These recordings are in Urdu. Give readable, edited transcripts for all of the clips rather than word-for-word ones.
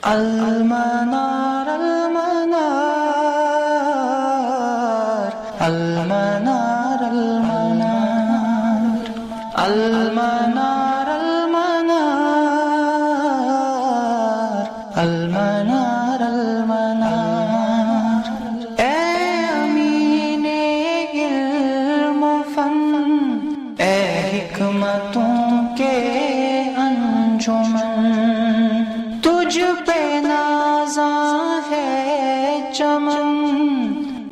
المنار المنار المنار المنار المنار المنار المنار اے امین علم و فن، اے حکمتوں کے انجمن، تجھ پہ نازاں ہے چمن،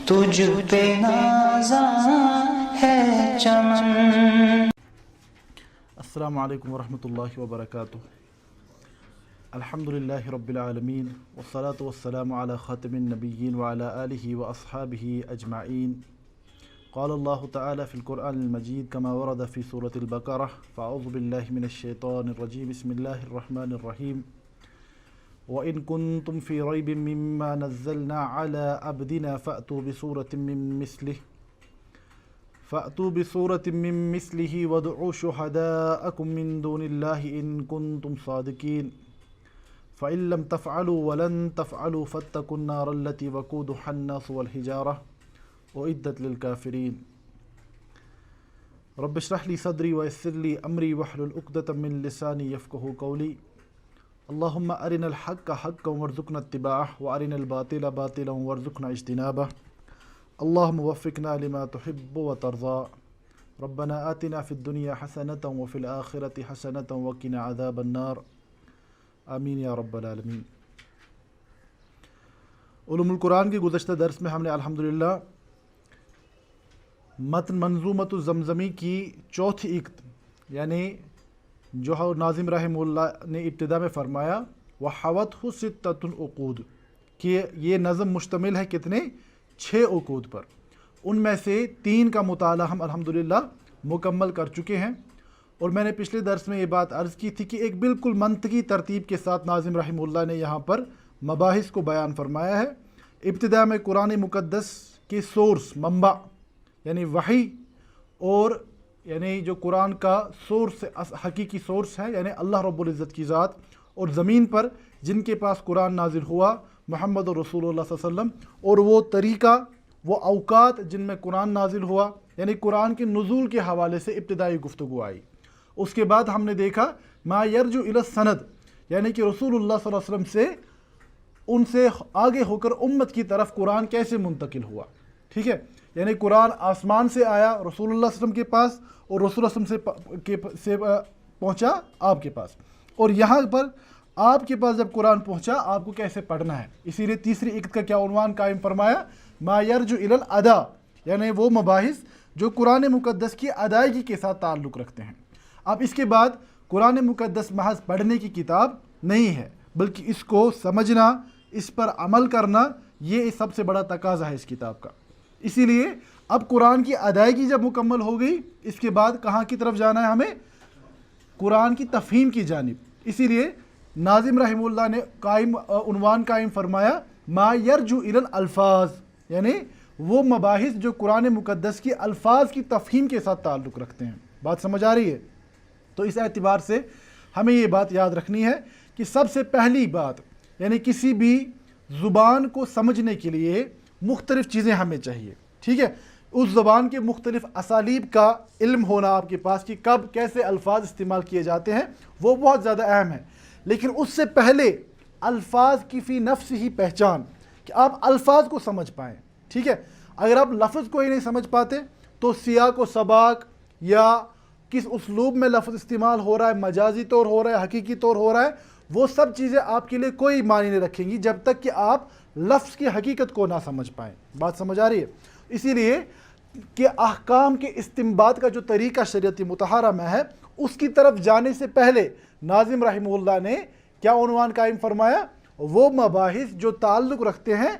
تجھ پہ نازاں ہے چمن۔ السلام علیکم ورحمۃ اللہ وبرکاتہ۔ الحمدللہ رب العالمین والصلاة والسلام علی خاتم النبیین وعلی آلہ واصحابہ اجمعین۔ قال اللہ تعالی فی القرآن المجید کما ورد فی سورة البقرہ، فاعوذ باللہ من الشیطان الرجیم، بسم اللہ الرحمن الرحیم۔ وَإِن كُنتُمْ فِي رَيْبٍ مِّمَّا نَزَّلْنَا عَلَىٰ عَبْدِنَا فَأْتُوا بِسُورَةٍ مِّن مِّثْلِهِ وَادْعُوا شُهَدَاءَكُم مِّن دُونِ اللَّهِ إِن كُنتُمْ صَادِقِينَ فَإِن لَّمْ تَفْعَلُوا وَلَن تَفْعَلُوا فَاتَّقُوا النَّارَ الَّتِي وَقُودُهَا النَّاسُ وَالْحِجَارَةُ أُعِدَّتْ لِلْكَافِرِينَ۔ رب اشرح لي صدري ويسر لي أمري واحلل عقدة من لساني يفقهوا قولي۔ اللهم أرنا الحق حقا وارزقنا اتباعه وأرنا الباطل باطلا وارزقنا اجتنابه، اللهم وفقنا لما تحب وترضى، ربنا آتنا في الدنيا حسنة وفي الآخرة حسنة وقنا عذاب النار، آمین یا رب العالمین۔ علوم القرآن کے گزشتہ درس میں ہم نے الحمدللہ متن منظومۃ الزمزمی کی چوتھی اکت، یعنی جو ناظم رحمہ اللہ نے ابتدا میں فرمایا وَحَوَتْهُ سِتَّةُ الْعُقُودِ، کہ یہ نظم مشتمل ہے کتنے؟ 6 عقود پر۔ ان میں سے 3 کا مطالعہ ہم الحمدللہ مکمل کر چکے ہیں، اور میں نے پچھلے درس میں یہ بات عرض کی تھی کہ ایک بالکل منطقی ترتیب کے ساتھ ناظم رحمہ اللہ نے یہاں پر مباحث کو بیان فرمایا ہے۔ ابتدا میں قرآن مقدس کے سورس، منبع یعنی وحی، اور یعنی جو قرآن کا سورس حقیقی سورس ہے یعنی اللہ رب العزت کی ذات، اور زمین پر جن کے پاس قرآن نازل ہوا محمد رسول اللہ صلی اللہ علیہ وسلم، اور وہ طریقہ، وہ اوقات جن میں قرآن نازل ہوا، یعنی قرآن کے نزول کے حوالے سے ابتدائی گفتگو آئی۔ اس کے بعد ہم نے دیکھا ما یرجع الی السند، یعنی کہ رسول اللہ صلی اللہ علیہ وسلم سے ان سے آگے ہو کر امت کی طرف قرآن کیسے منتقل ہوا، ٹھیک ہے؟ یعنی قرآن آسمان سے آیا رسول اللہ صلی اللہ علیہ وسلم کے پاس، اور رسول اللہ صلی اللہ علیہ وسلم سے پہنچا آپ کے پاس، اور یہاں پر آپ کے پاس جب قرآن پہنچا آپ کو کیسے پڑھنا ہے۔ اسی لیے تیسری اکت کا کیا عنوان قائم فرمایا؟ ما یرجع الی الادا، یعنی وہ مباحث جو قرآن مقدس کی ادائیگی کے ساتھ تعلق رکھتے ہیں۔ اب اس کے بعد قرآن مقدس محض پڑھنے کی کتاب نہیں ہے، بلکہ اس کو سمجھنا، اس پر عمل کرنا، یہ سب سے بڑا تقاضا ہے اس کتاب کا۔ اسی لیے اب قرآن کی ادائیگی جب مکمل ہو گئی، اس کے بعد کہاں کی طرف جانا ہے ہمیں؟ قرآن کی تفہیم کی جانب۔ اسی لیے ناظم رحمہ اللہ نے عنوان قائم فرمایا ما یرجع الی الالفاظ، یعنی وہ مباحث جو قرآن مقدس کی الفاظ کی تفہیم کے ساتھ تعلق رکھتے ہیں۔ بات سمجھ آ رہی ہے؟ تو اس اعتبار سے ہمیں یہ بات یاد رکھنی ہے کہ سب سے پہلی بات، یعنی کسی بھی زبان کو سمجھنے کے لیے مختلف چیزیں ہمیں چاہیے، ٹھیک ہے؟ اس زبان کے مختلف اسالیب کا علم ہونا آپ کے پاس، کہ کب کیسے الفاظ استعمال کیے جاتے ہیں، وہ بہت زیادہ اہم ہے۔ لیکن اس سے پہلے الفاظ کی فی نفس ہی پہچان، کہ آپ الفاظ کو سمجھ پائیں، ٹھیک ہے؟ اگر آپ لفظ کو ہی نہیں سمجھ پاتے تو سیاق و سباق یا کس اسلوب میں لفظ استعمال ہو رہا ہے، مجازی طور ہو رہا ہے، حقیقی طور ہو رہا ہے، وہ سب چیزیں آپ کے لیے کوئی معنی نہیں رکھیں گی جب تک کہ آپ لفظ کی حقیقت کو نہ سمجھ پائیں۔ بات سمجھ آ رہی ہے؟ اسی لیے کہ احکام کے استنباط کا جو طریقہ شریعت مطہرہ میں ہے، اس کی طرف جانے سے پہلے ناظم رحمہ اللہ نے کیا عنوان قائم فرمایا؟ وہ مباحث جو تعلق رکھتے ہیں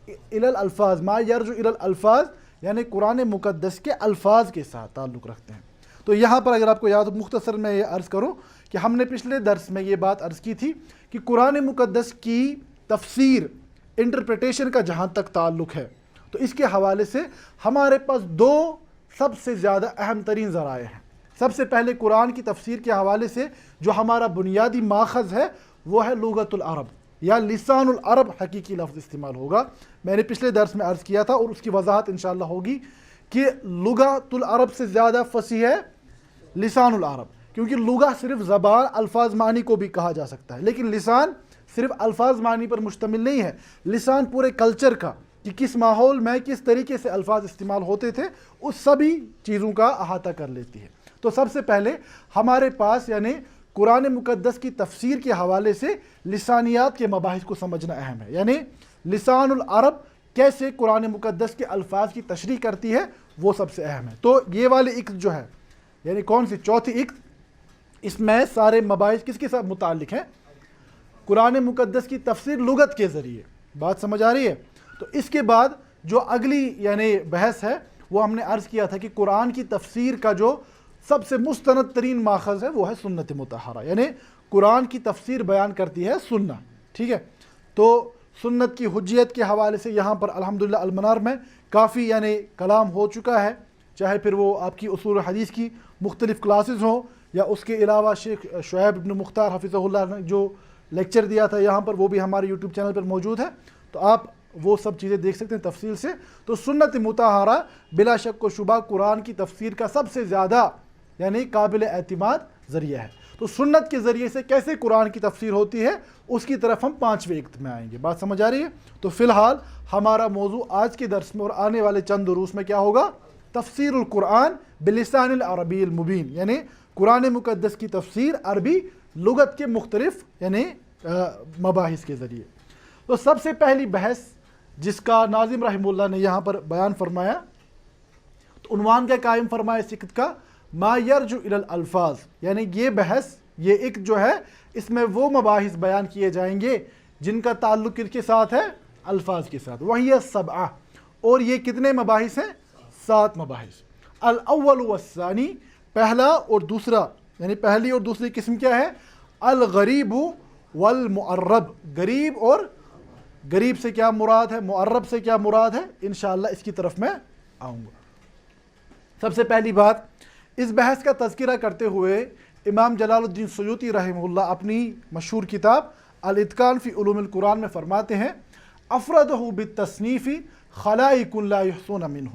الی الالفاظ، ما یرجع الی الالفاظ، یعنی قرآن مقدس کے الفاظ کے ساتھ تعلق رکھتے ہیں۔ تو یہاں پر اگر آپ کو یاد ہو، مختصر میں یہ عرض کروں کہ ہم نے پچھلے درس میں یہ بات عرض کی تھی کہ قرآن مقدس کی تفسیر، انٹرپریٹیشن کا جہاں تک تعلق ہے، تو اس کے حوالے سے ہمارے پاس 2 سب سے زیادہ اہم ترین ذرائع ہیں۔ سب سے پہلے قرآن کی تفسیر کے حوالے سے جو ہمارا بنیادی ماخذ ہے وہ ہے لغت العرب، یا لسان العرب حقیقی لفظ استعمال ہوگا. میں نے پچھلے درس میں عرض کیا تھا اور اس کی وضاحت انشاءاللہ ہوگی کہ لغت العرب سے زیادہ فصیح ہے لسان العرب، کیونکہ لغہ صرف زبان الفاظ معنی کو بھی کہا جا سکتا ہے، لیکن لسان صرف الفاظ معنی پر مشتمل نہیں ہے. لسان پورے کلچر کا کہ کس ماحول میں کس طریقے سے الفاظ استعمال ہوتے تھے اس سبھی چیزوں کا احاطہ کر لیتی ہے. تو سب سے پہلے ہمارے پاس یعنی قرآن مقدس کی تفسیر کے حوالے سے لسانیات کے مباحث کو سمجھنا اہم ہے. یعنی لسان العرب کیسے قرآن مقدس کے الفاظ کی تشریح کرتی ہے وہ سب سے اہم ہے. تو یہ والی عقد جو ہے یعنی کون سی چوتھی عقد، اس میں سارے مباحث کس کے ساتھ متعلق ہیں؟ قرآن مقدس کی تفسیر لغت کے ذریعے. بات سمجھ آ رہی ہے؟ تو اس کے بعد جو اگلی یعنی بحث ہے وہ ہم نے عرض کیا تھا کہ قرآن کی تفسیر کا جو سب سے مستند ترین ماخذ ہے وہ ہے سنت مطہرہ، یعنی قرآن کی تفسیر بیان کرتی ہے سنت. ٹھیک ہے، تو سنت کی حجیت کے حوالے سے یہاں پر الحمدللہ المنار میں کافی یعنی کلام ہو چکا ہے، چاہے پھر وہ آپ کی اصول حدیث کی مختلف کلاسز ہوں یا اس کے علاوہ شیخ شعیب ابن مختار حفظہ اللہ نے جو لیکچر دیا تھا یہاں پر وہ بھی ہمارے یوٹیوب چینل پر موجود ہے، تو آپ وہ سب چیزیں دیکھ سکتے ہیں تفصیل سے. تو سنت مطہرہ بلا شک و شبہ قرآن کی تفسیر کا سب سے زیادہ یعنی قابل اعتماد ذریعہ ہے. تو سنت کے ذریعے سے کیسے قرآن کی تفسیر ہوتی ہے اس کی طرف ہم 5ویں عقد میں آئیں گے. بات سمجھ آ رہی ہے؟ تو فی الحال ہمارا موضوع آج کے درس میں اور آنے والے چند دروس میں کیا ہوگا؟ تفسیر القرآن بلسان العربی المبین، یعنی قرآن مقدس کی تفسیر عربی لغت کے مختلف یعنی مباحث کے ذریعے. تو سب سے پہلی بحث جس کا ناظم رحمہ اللہ نے یہاں پر بیان فرمایا، تو عنوان کیا قائم فرمایا اس عقد کا؟ ما یرجع الی الالفاظ، یعنی یہ بحث یہ عقد جو ہے اس میں وہ مباحث بیان کیے جائیں گے جن کا تعلق کس کے ساتھ ہے؟ الفاظ کے ساتھ. وہی السبعہ، اور یہ کتنے مباحث ہیں؟ 7 مباحث. الاول والثانی، پہلا اور دوسرا، یعنی پہلی اور دوسری قسم کیا ہے؟ الغریب والمعرب، غریب اور غریب سے کیا مراد ہے، معرب سے کیا مراد ہے، انشاءاللہ اس کی طرف میں آؤں گا. سب سے پہلی بات، اس بحث کا تذکرہ کرتے ہوئے امام جلال الدین سیوطی رحمہ اللہ اپنی مشہور کتاب الاتقان فی علوم القرآن میں فرماتے ہیں افردہ بالتصنیف خلائق لا یحصون منہ.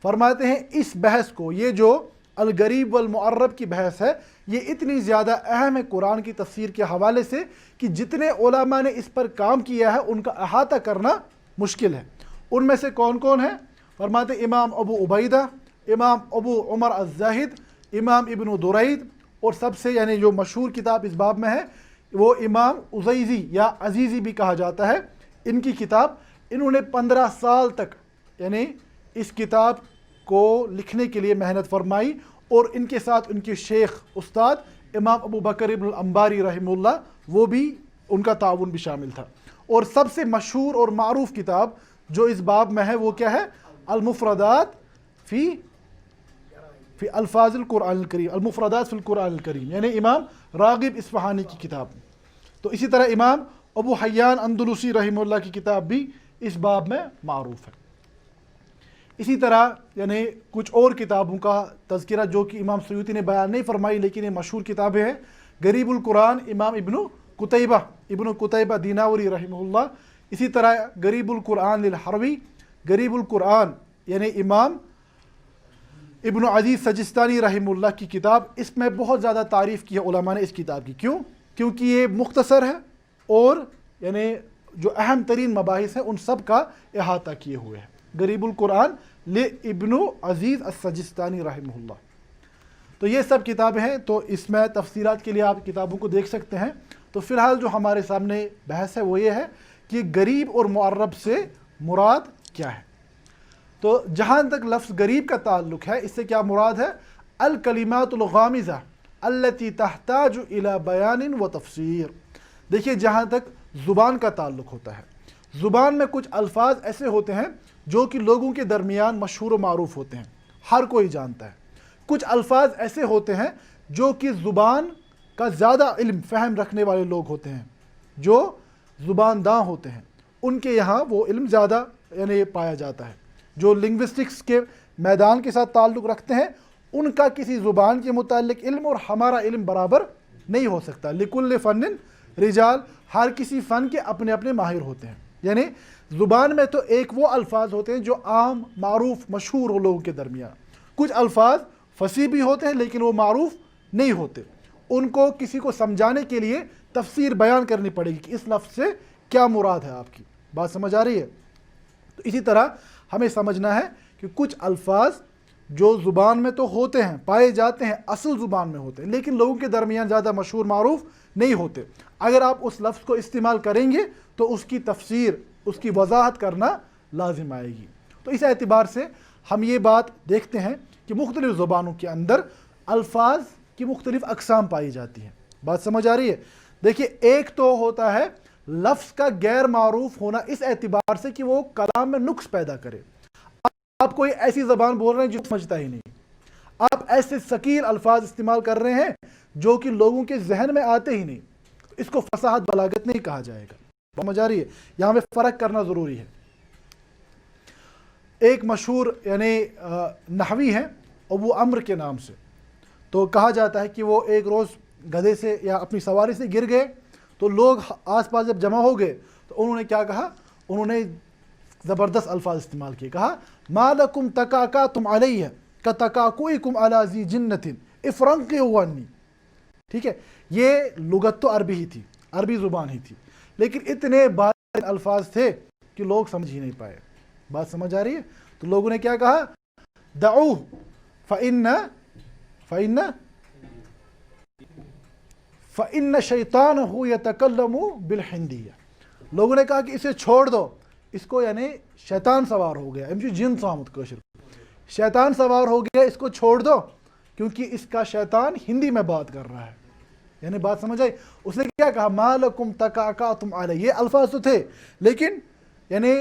فرماتے ہیں اس بحث کو، یہ جو الغریب والمعرب کی بحث ہے، یہ اتنی زیادہ اہم ہے قرآن کی تفسیر کے حوالے سے کہ جتنے علماء نے اس پر کام کیا ہے ان کا احاطہ کرنا مشکل ہے. ان میں سے کون کون ہیں؟ فرماتے ہیں امام ابو عبیدہ، امام ابو عمر الزاہد، امام ابن درید، اور سب سے یعنی جو مشہور کتاب اس باب میں ہے وہ امام عزیزی یا عزیزی بھی کہا جاتا ہے. ان کی کتاب، انہوں نے 15 سال تک یعنی اس کتاب کو لکھنے کے لیے محنت فرمائی، اور ان کے ساتھ ان کے شیخ استاد امام ابو بکر ابن الانباری رحمہ اللہ وہ بھی ان کا تعاون بھی شامل تھا. اور سب سے مشہور اور معروف کتاب جو اس باب میں ہے وہ کیا ہے؟ المفردات فی الفاظ القرآن الکریم، المفردات فی القرآن الکریم، یعنی امام راغب اصفہانی کی کتاب. تو اسی طرح امام ابو حیان اندلسی رحمہ اللہ کی کتاب بھی اس باب میں معروف ہے. اسی طرح یعنی کچھ اور کتابوں کا تذکرہ جو کہ امام سیوطی نے بیان نہیں فرمائی لیکن یہ مشہور کتابیں ہیں. غریب القرآن امام ابن قتیبہ دیناوری رحمہ اللہ. اسی طرح غریب القرآن للحروی، غریب القرآن یعنی امام ابن عزیز سجستانی رحمہ اللہ کی کتاب. اس میں بہت زیادہ تعریف کی ہے علماء نے اس کتاب کی. کیوں؟ کیونکہ یہ مختصر ہے اور یعنی جو اہم ترین مباحث ہیں ان سب کا احاطہ کیے ہوئے ہیں. غریب القرآن لابن عزیز السجستانی رحمہ اللہ. تو یہ سب کتابیں ہیں، تو اس میں تفسیرات کے لیے آپ کتابوں کو دیکھ سکتے ہیں. تو فی الحال جو ہمارے سامنے بحث ہے وہ یہ ہے کہ غریب اور معرب سے مراد کیا ہے. تو جہاں تک لفظ غریب کا تعلق ہے اس سے کیا مراد ہے؟ الکلمات الغامضہ التی تحتاج الی بیان و تفسیر. دیکھیے جہاں تک زبان کا تعلق ہوتا ہے، زبان میں کچھ الفاظ ایسے ہوتے ہیں جو کہ لوگوں کے درمیان مشہور و معروف ہوتے ہیں، ہر کوئی جانتا ہے. کچھ الفاظ ایسے ہوتے ہیں جو کہ زبان کا زیادہ علم فہم رکھنے والے لوگ ہوتے ہیں، جو زبان داں ہوتے ہیں، ان کے یہاں وہ علم زیادہ یعنی پایا جاتا ہے. جو لنگوسٹکس کے میدان کے ساتھ تعلق رکھتے ہیں ان کا کسی زبان کے متعلق علم اور ہمارا علم برابر نہیں ہو سکتا. لکل فن رجال، ہر کسی فن کے اپنے اپنے ماہر ہوتے ہیں. یعنی زبان میں تو ایک وہ الفاظ ہوتے ہیں جو عام معروف مشہور ہو لوگوں کے درمیان. کچھ الفاظ فصیح بھی ہوتے ہیں لیکن وہ معروف نہیں ہوتے. ان کو کسی کو سمجھانے کے لیے تفسیر بیان کرنی پڑے گی کہ اس لفظ سے کیا مراد ہے. آپ کی بات سمجھ آ رہی ہے؟ تو اسی طرح ہمیں سمجھنا ہے کہ کچھ الفاظ جو زبان میں تو ہوتے ہیں، پائے جاتے ہیں، اصل زبان میں ہوتے ہیں، لیکن لوگوں کے درمیان زیادہ مشہور معروف نہیں ہوتے. اگر آپ اس لفظ کو استعمال کریں گے تو اس کی تفسیر، اس کی وضاحت کرنا لازم آئے گی. تو اس اعتبار سے ہم یہ بات دیکھتے ہیں کہ مختلف زبانوں کے اندر الفاظ کی مختلف اقسام پائی جاتی ہیں. بات سمجھ آ رہی ہے؟ دیکھیے، ایک تو ہوتا ہے لفظ کا غیر معروف ہونا اس اعتبار سے کہ وہ کلام میں نقص پیدا کرے. آپ کوئی ایسی زبان بول رہے ہیں جو سمجھتا ہی نہیں، آپ ایسے ثقیل الفاظ استعمال کر رہے ہیں جو کہ لوگوں کے ذہن میں آتے ہی نہیں، اس کو فصاحت بلاغت نہیں کہا جائے گا. سمجھ آ رہی ہے؟ یہاں میں فرق کرنا ضروری ہے. ایک مشہور یعنی نحوی ہیں ابو عمرو کے نام سے، تو کہا جاتا ہے کہ وہ ایک روز گدھے سے یا اپنی سواری سے گر گئے، تو لوگ آس پاس جب جمع ہو گئے تو انہوں نے کیا کہا؟ انہوں نے زبردست الفاظ استعمال کیے. کہا ما لکم تکاکاتم علیہ کتکاکوئکم علی ذی جنۃ افرنقوا عنی. ٹھیک ہے، یہ لغت تو عربی ہی تھی، عربی زبان ہی تھی، لیکن اتنے بارے الفاظ تھے کہ لوگ سمجھ ہی نہیں پائے. بات سمجھ آ رہی ہے؟ تو لوگوں نے کیا کہا؟ دعوہ فإن شیطانہ یتکلم بالحندیہ. لوگوں نے کہا کہ اسے چھوڑ دو، اس کو یعنی شیطان سوار ہو گیا. جن سامت کوشر، شیطان سوار ہو گیا، اس کو چھوڑ دو کیونکہ اس کا شیطان ہندی میں بات کر رہا ہے. یعنی بات سمجھ آئی؟ اس نے کیا کہا؟ ما لکم تکاکاتم علیہ. یہ الفاظ تو تھے لیکن یعنی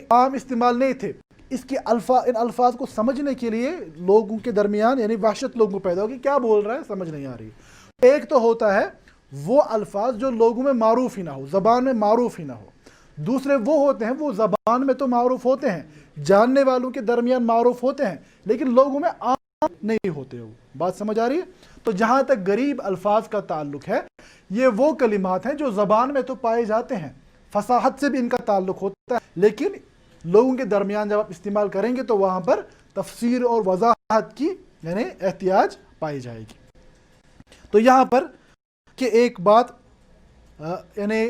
عام استعمال نہیں تھے. اس کے ان الفاظ کو سمجھنے کے لیے لوگوں کے درمیان یعنی وحشت لوگوں کو پیدا ہوگی، کیا بول رہا ہے سمجھ نہیں آ رہی. ایک تو ہوتا ہے وہ الفاظ جو لوگوں میں معروف ہی نہ ہو، زبان میں معروف ہی نہ ہو. دوسرے وہ ہوتے ہیں وہ زبان میں تو معروف ہوتے ہیں، جاننے والوں کے درمیان معروف ہوتے ہیں، لیکن لوگوں میں عام نہیں ہوتے. وہ بات سمجھ آ رہی ہے؟ تو جہاں تک غریب الفاظ کا تعلق ہے، یہ وہ کلمات ہیں جو زبان میں تو پائے جاتے ہیں، فصاحت سے بھی ان کا تعلق ہوتا ہے، لیکن لوگوں کے درمیان جب آپ استعمال کریں گے تو وہاں پر تفسیر اور وضاحت کی یعنی احتیاج پائی جائے گی. تو یہاں پر کہ ایک بات یعنی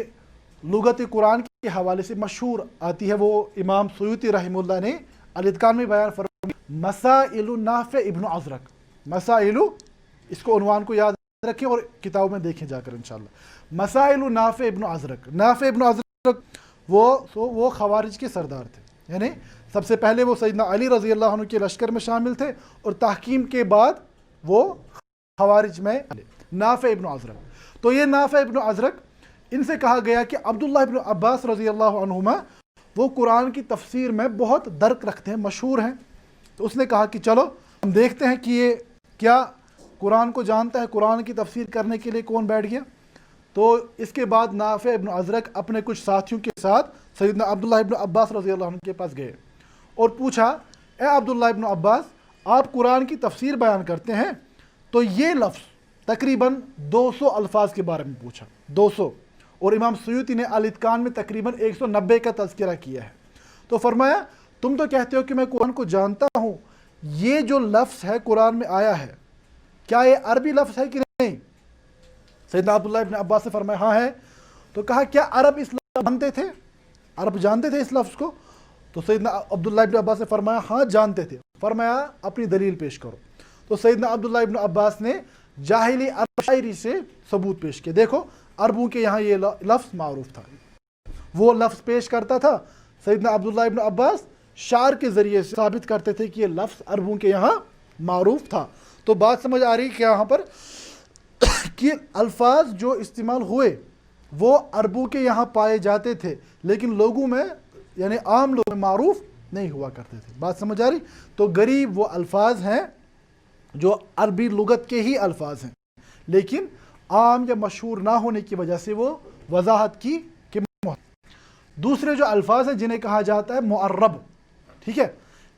لغت قرآن کے حوالے سے مشہور آتی ہے، وہ امام سیوطی رحمہ اللہ نے الاتقان میں بیان فرمایا، مسائل نافع ابن ازرق. مسائل، اس کو عنوان کو یاد رکھیں اور کتابوں میں دیکھیں جا کر انشاءاللہ. مسائل نافع ابن ازرق. نافع ابن ازرق وہ خوارج کے سردار تھے، یعنی سب سے پہلے وہ سیدنا علی رضی اللہ عنہ کے لشکر میں شامل تھے اور تحکیم کے بعد وہ خوارج میں. نافع ابن ازرق، تو یہ نافع ابن ازرق، ان سے کہا گیا کہ عبداللہ ابن عباس رضی اللہ عنہما وہ قرآن کی تفسیر میں بہت درک رکھتے ہیں، مشہور ہیں. تو اس نے کہا کہ چلو ہم دیکھتے ہیں کہ یہ کیا قرآن کو جانتا ہے، قرآن کی تفسیر کرنے کے لیے کون بیٹھ گیا. تو اس کے بعد نافع ابن ازرق اپنے کچھ ساتھیوں کے ساتھ سیدنا عبداللہ ابن عباس رضی اللہ عنہ کے پاس گئے اور پوچھا، اے عبداللہ ابن عباس، آپ قرآن کی تفسیر بیان کرتے ہیں، تو یہ لفظ تقریباً 200 الفاظ کے بارے میں پوچھا، 200، اور امام سیوطی نے الاتقان میں تقریباً 190 کا تذکرہ کیا ہے. تو فرمایا تم تو کہتے ہو کہ میں قرآن کو جانتا ہوں، یہ جو لفظ ہے قرآن میں آیا ہے کیا یہ عربی لفظ ہے کہ نہیں؟ سیدنا عبداللہ ابن عباس سے فرمایا ہاں ہے. تو کہا کیا عرب اس لفظ جانتے تھے؟ عرب جانتے تھے اس لفظ کو؟ تو سیدنا عبداللہ ابن عباس نے فرمایا ہاں جانتے تھے. فرمایا اپنی دلیل پیش کرو. تو سیدنا عبداللہ ابن عباس نے جاہلی عرب شاعری سے ثبوت پیش کیا. دیکھو عربوں کے یہاں یہ لفظ معروف تھا، وہ لفظ پیش کرتا تھا. سیدنا عبداللہ ابن عباس شعر کے ذریعے سے ثابت کرتے تھے کہ یہ لفظ عربوں کے یہاں معروف تھا. تو بات سمجھ آ رہی کہ یہاں پر کہ الفاظ جو استعمال ہوئے وہ عربوں کے یہاں پائے جاتے تھے لیکن لوگوں میں یعنی عام لوگوں میں معروف نہیں ہوا کرتے تھے. بات سمجھ آ رہی؟ تو غریب وہ الفاظ ہیں جو عربی لغت کے ہی الفاظ ہیں لیکن عام یا مشہور نہ ہونے کی وجہ سے وہ وضاحت کی. دوسرے جو الفاظ ہیں جنہیں کہا جاتا ہے معرب، ٹھیک ہے،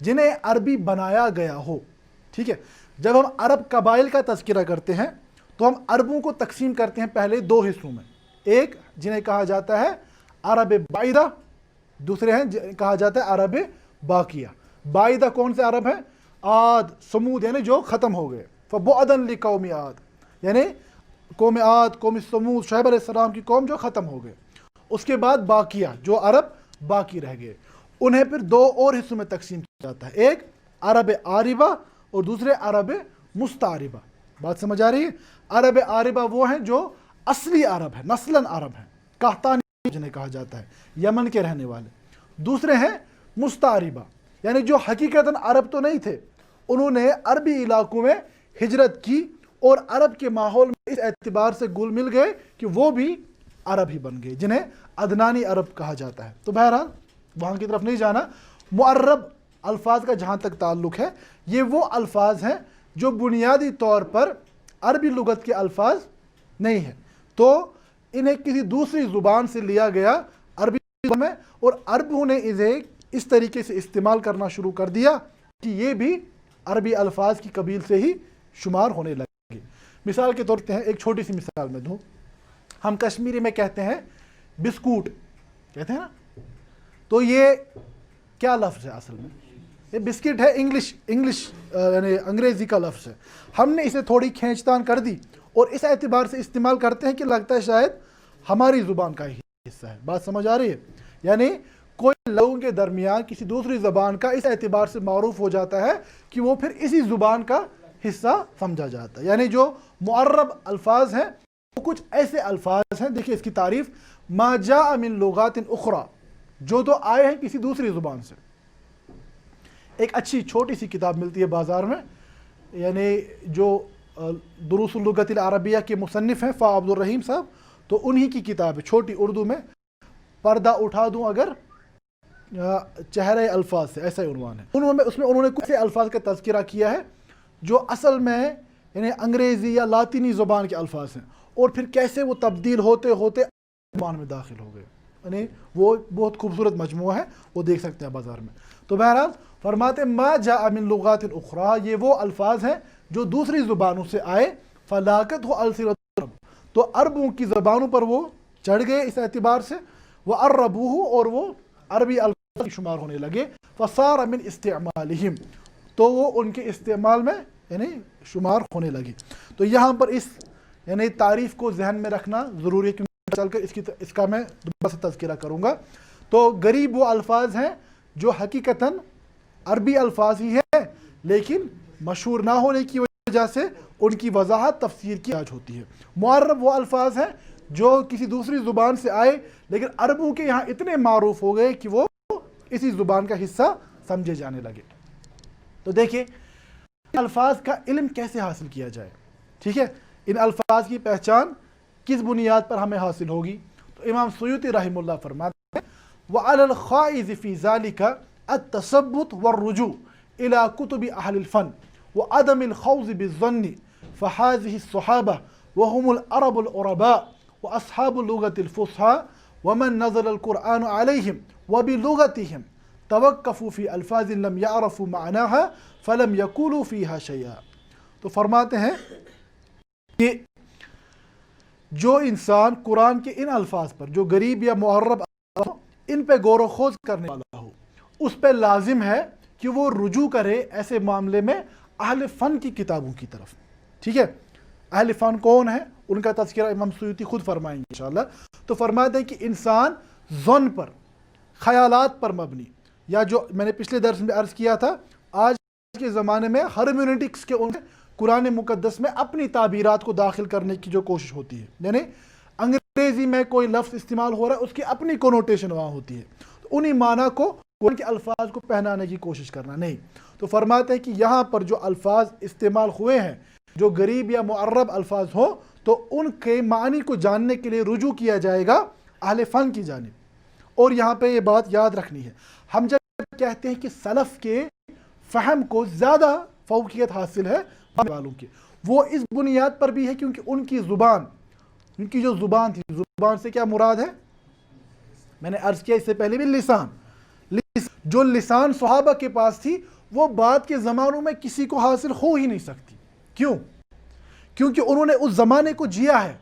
جنہیں عربی بنایا گیا ہو. ٹھیک ہے، جب ہم عرب قبائل کا تذکرہ کرتے ہیں تو ہم عربوں کو تقسیم کرتے ہیں پہلے 2 حصوں میں. ایک جنہیں کہا جاتا ہے عرب بعیدہ، دوسرے ہیں جنہیں کہا جاتا ہے عرب باقیہ۔ بعیدہ کون سے عرب ہیں؟ عاد، سمود، یعنی جو ختم ہو گئے، فبعدا لقوم عاد، یعنی قوم عاد، قوم سمود، شعیب علیہ السلام کی قوم جو ختم ہو گئے۔ اس کے بعد باقیہ، جو عرب باقی رہ گئے، انہیں پھر دو اور حصوں میں تقسیم کیا جاتا ہے، ایک عرب عاربہ اور دوسرے عرب مستعربہ۔ بات سمجھ آ رہی ہے؟ عرب عاربہ وہ ہیں جو اصلی عرب ہیں، نسلاً عرب ہیں، قحطانی جنہیں کہا جاتا ہے، یمن کے رہنے والے۔ دوسرے ہیں مستعربہ، یعنی جو حقیقتاً عرب تو نہیں تھے، انہوں نے عربی علاقوں میں ہجرت کی اور عرب کے ماحول میں اس اعتبار سے گل مل گئے کہ وہ بھی عرب ہی بن گئے، جنہیں عدنانی عرب کہا جاتا ہے۔ تو بہرحال وہاں کی طرف نہیں جانا۔ معرب الفاظ کا جہاں تک تعلق ہے، یہ وہ الفاظ ہیں جو بنیادی طور پر عربی لغت کے الفاظ نہیں ہیں، تو انہیں کسی دوسری زبان سے لیا گیا عربی زبان میں، اور عربوں نے انہیں اس طریقے سے استعمال کرنا شروع کر دیا کہ یہ بھی عربی الفاظ کی قبیل سے ہی شمار ہونے لگے۔ مثال کے طور پر ایک چھوٹی سی مثال میں دوں، ہم کشمیری میں کہتے ہیں بسکوٹ، کہتے ہیں نا، تو یہ کیا لفظ ہے اصل میں؟ یہ بسکٹ ہے، انگلش یعنی انگریزی کا لفظ ہے۔ ہم نے اسے تھوڑی کھینچتان کر دی اور اس اعتبار سے استعمال کرتے ہیں کہ لگتا ہے شاید ہماری زبان کا ہی حصہ ہے۔ بات سمجھ آ رہی ہے؟ یعنی کوئی لوگوں کے درمیان کسی دوسری زبان کا اس اعتبار سے معروف ہو جاتا ہے کہ وہ پھر اسی زبان کا حصہ سمجھا جاتا ہے۔ یعنی جو معرب الفاظ ہیں وہ کچھ ایسے الفاظ ہیں، دیکھیں اس کی تعریف، ما جاء من لغات اخرى، جو تو آئے ہیں کسی دوسری زبان سے۔ ایک اچھی چھوٹی سی کتاب ملتی ہے بازار میں، یعنی جو دروس اللغت العربیہ کے مصنف ہیں فا عبد الرحیم صاحب، تو انہی کی کتاب ہے، چھوٹی اردو میں، پردہ اٹھا دوں اگر چہرے الفاظ سے، ایسا ہی عنوان ہے۔ انہوں نے کچھ ایسے الفاظ کا تذکرہ کیا ہے جو اصل میں یعنی انگریزی یا لاطینی زبان کے الفاظ ہیں، اور پھر کیسے وہ تبدیل ہوتے ہوتے زبان میں داخل ہو گئے۔ یعنی وہ بہت خوبصورت مجموعہ ہے، وہ دیکھ سکتے ہیں بازار میں۔ تو بہرحال فرماتے ما جاء من لغات اخرى، یہ وہ الفاظ ہیں جو دوسری زبانوں سے آئے، فلاقته السنۃ العرب، تو عربوں کی زبانوں پر وہ چڑھ گئے اس اعتبار سے، وعربوه، اور وہ عربی الفاظ شمار ہونے لگے، فصار من استعمالهم، تو وہ ان کے استعمال میں یعنی شمار ہونے لگے۔ تو یہاں پر اس یعنی تعریف کو ذہن میں رکھنا ضروری ہے، کیونکہ چل کر اس کا میں دوبارہ سے تذکرہ کروں گا۔ تو غریب وہ الفاظ ہیں جو حقیقتاً عربی الفاظ ہی ہیں، لیکن مشہور نہ ہونے کی وجہ سے ان کی وضاحت تفسیر کی احتیاج ہوتی ہے۔ معرب وہ الفاظ ہیں جو کسی دوسری زبان سے آئے لیکن عربوں کے یہاں اتنے معروف ہو گئے کہ وہ اسی زبان کا حصہ سمجھے جانے لگے۔ تو دیکھیں الفاظ کا علم کیسے حاصل کیا جائے، ٹھیک ہے، ان الفاظ کی پہچان کس بنیاد پر ہمیں حاصل ہوگی؟ تو امام سیوطی رحمہ اللہ فرماتے ہیں وَعَلَى الْخَائِزِ فِي ذَلِكَ التَّثَبُّتُ وَالرُّجُوعُ إِلَى كُتُبِ أَهْلِ الْفَنِّ وَعَدَمِ الْخَوْضِ بِالظَّنِّ فَهَذِهِ الصُّحَابَةُ وَهُمُ الْعَرَبُ الْعُرَبَاءُ وَأَصْحَابُ اللُّغَةِ الْفُصْحَى وَمَنْ نَزَلَ الْقُرْآنُ عَلَيْهِمْ وَبِلُغَتِهِمْ توقفوا فی الفاظ لم یعرفوا معناها فلم یقولوا فیہا شیئا۔ تو فرماتے ہیں کہ جو انسان قرآن کے ان الفاظ پر جو غریب یا معرب ان پہ غور و خوض کرنے والا ہو، اس پہ لازم ہے کہ وہ رجوع کرے ایسے معاملے میں اہل فن کی کتابوں کی طرف، ٹھیک ہے۔ اہل فن کون ہے؟ ان کا تذکرہ امام سیوطی خود فرمائیں گے انشاءاللہ۔ تو فرماتے ہیں کہ انسان ظن پر، خیالات پر مبنی، یا جو میں نے پچھلے درس میں عرض کیا تھا، آج کے زمانے میں ہرمیونیٹکس کے قرآن مقدس میں اپنی تعبیرات کو داخل کرنے کی جو کوشش ہوتی ہے، یعنی انگریزی میں کوئی لفظ استعمال ہو رہا ہے اس کی اپنی کنوٹیشن وہاں ہوتی ہے، تو انہی معنی کو قرآن کے الفاظ کو پہنانے کی کوشش کرنا نہیں۔ تو فرماتے ہیں کہ یہاں پر جو الفاظ استعمال ہوئے ہیں جو غریب یا معرب الفاظ ہوں، تو ان کے معنی کو جاننے کے لیے رجوع کیا جائے گا اہل فن کی جانب۔ اور یہاں پہ یہ بات یاد رکھنی ہے، ہم جب کہتے ہیں کہ سلف کے فہم کو زیادہ فوقیت حاصل ہے والوں کے، وہ اس بنیاد پر بھی ہے کیونکہ ان کی زبان، ان کی جو زبان تھی، زبان سے کیا مراد ہے؟ میں نے عرض کیا اس سے پہلے بھی لسان، جو لسان صحابہ کے پاس تھی وہ بعد کے زمانوں میں کسی کو حاصل ہو ہی نہیں سکتی۔ کیوں؟ کیونکہ انہوں نے اس زمانے کو جیا ہے،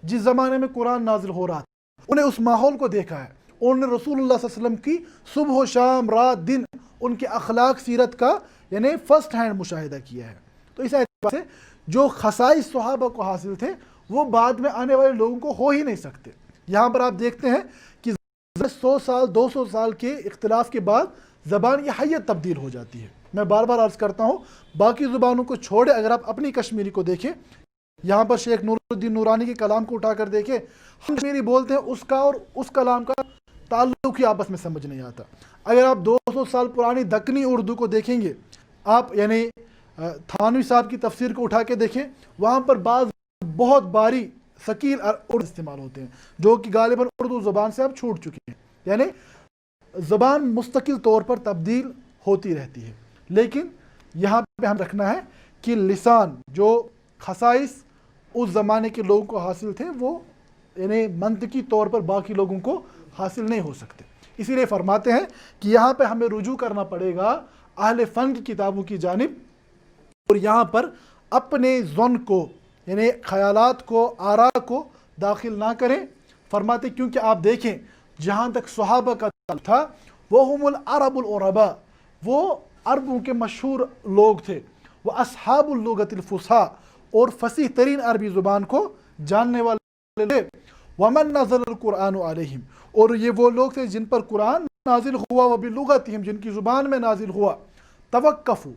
جس زمانے میں قرآن نازل ہو رہا تھا انہیں اس ماحول کو دیکھا ہے، انہوں نے رسول اللہ صلی اللہ علیہ وسلم کی صبح و شام رات دن ان کے اخلاق سیرت کا یعنی فرسٹ ہینڈ مشاہدہ کیا ہے۔ تو اس اعتبار سے جو خصائص صحابہ کو حاصل تھے وہ بعد میں آنے والے لوگوں کو ہو ہی نہیں سکتے۔ یہاں پر آپ دیکھتے ہیں کہ 100 سال 200 سال کے اختلاف کے بعد زبان یہ حیت تبدیل ہو جاتی ہے۔ میں بار بار عرض کرتا ہوں باقی زبانوں کو چھوڑے، اگر آپ اپنی کشمیری کو دیکھیں، یہاں پر شیخ نور الدین نورانی کے کلام کو اٹھا کر دیکھیں، ہم کشمیری بولتے ہیں، اس کا اور اس کلام کا تعلق ہی آپس میں سمجھ نہیں آتا۔ اگر آپ 200 سال پرانی دکنی اردو کو دیکھیں گے، آپ یعنی تھانوی صاحب کی تفسیر کو اٹھا کے دیکھیں، وہاں پر بعض بہت باری ثقیل اردو استعمال ہوتے ہیں جو کہ غالباً اردو زبان سے اب چھوٹ چکے ہیں۔ یعنی زبان مستقل طور پر تبدیل ہوتی رہتی ہے، لیکن یہاں پہ ہم رکھنا ہے کہ لسان جو خصائص اس زمانے کے لوگوں کو حاصل تھے وہ یعنی منطقی طور پر باقی لوگوں کو حاصل نہیں ہو سکتے۔ اسی لیے فرماتے ہیں کہ یہاں پہ ہمیں رجوع کرنا پڑے گا اہل فن کی کتابوں کی جانب، اور یہاں پر اپنے ظن کو یعنی خیالات کو آراء کو داخل نہ کریں۔ فرماتے کیونکہ آپ دیکھیں جہاں تک صحابہ کا تعلق تھا وہم العرب العرباء، وہ عربوں کے مشہور لوگ تھے، وہ اصحاب اللغۃ الفصحیٰ اور فصیح ترین عربی زبان کو جاننے والے تھے، ومن نزل القرآن علیہم، اور یہ وہ لوگ تھے جن پر قرآن نازل ہوا، وبلغتہم، جن کی زبان میں نازل ہوا، توقفوا،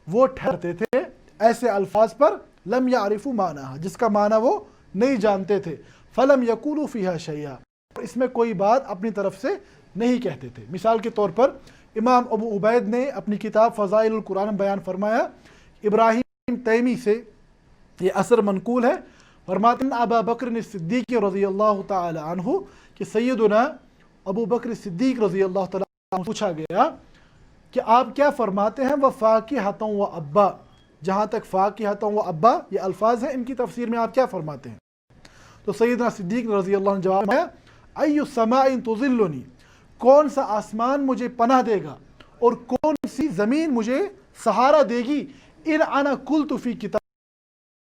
وہ ٹھہرتے تھے ایسے الفاظ پر لم یعرفوا معناہا، جس کا معنی وہ نہیں جانتے تھے، فلم یقولوا فیہا شیئا، اس میں کوئی بات اپنی طرف سے نہیں کہتے تھے۔ مثال کے طور پر امام ابو عبید نے اپنی کتاب فضائل القرآن بیان فرمایا، ابراہیم تیمی سے یہ اثر منقول ہے، فرماتے ہیں ابا بکر صدیق رضی اللہ تعالی عنہ کہ سیدنا ابو بکر صدیق رضی اللہ تعالی عنہ پوچھا گیا کہ آپ کیا فرماتے ہیں وفاکہۃ و ابا، جہاں تک فاکہۃ و ابا یہ الفاظ ہیں ان کی تفسیر میں آپ کیا فرماتے ہیں؟ تو سیدنا صدیق رضی اللہ عنہ جواب میں ای السماء تظلنی، کون سا آسمان مجھے پناہ دے گا اور کون سی زمین مجھے سہارا دے گی، ان انا قلت فی کتاب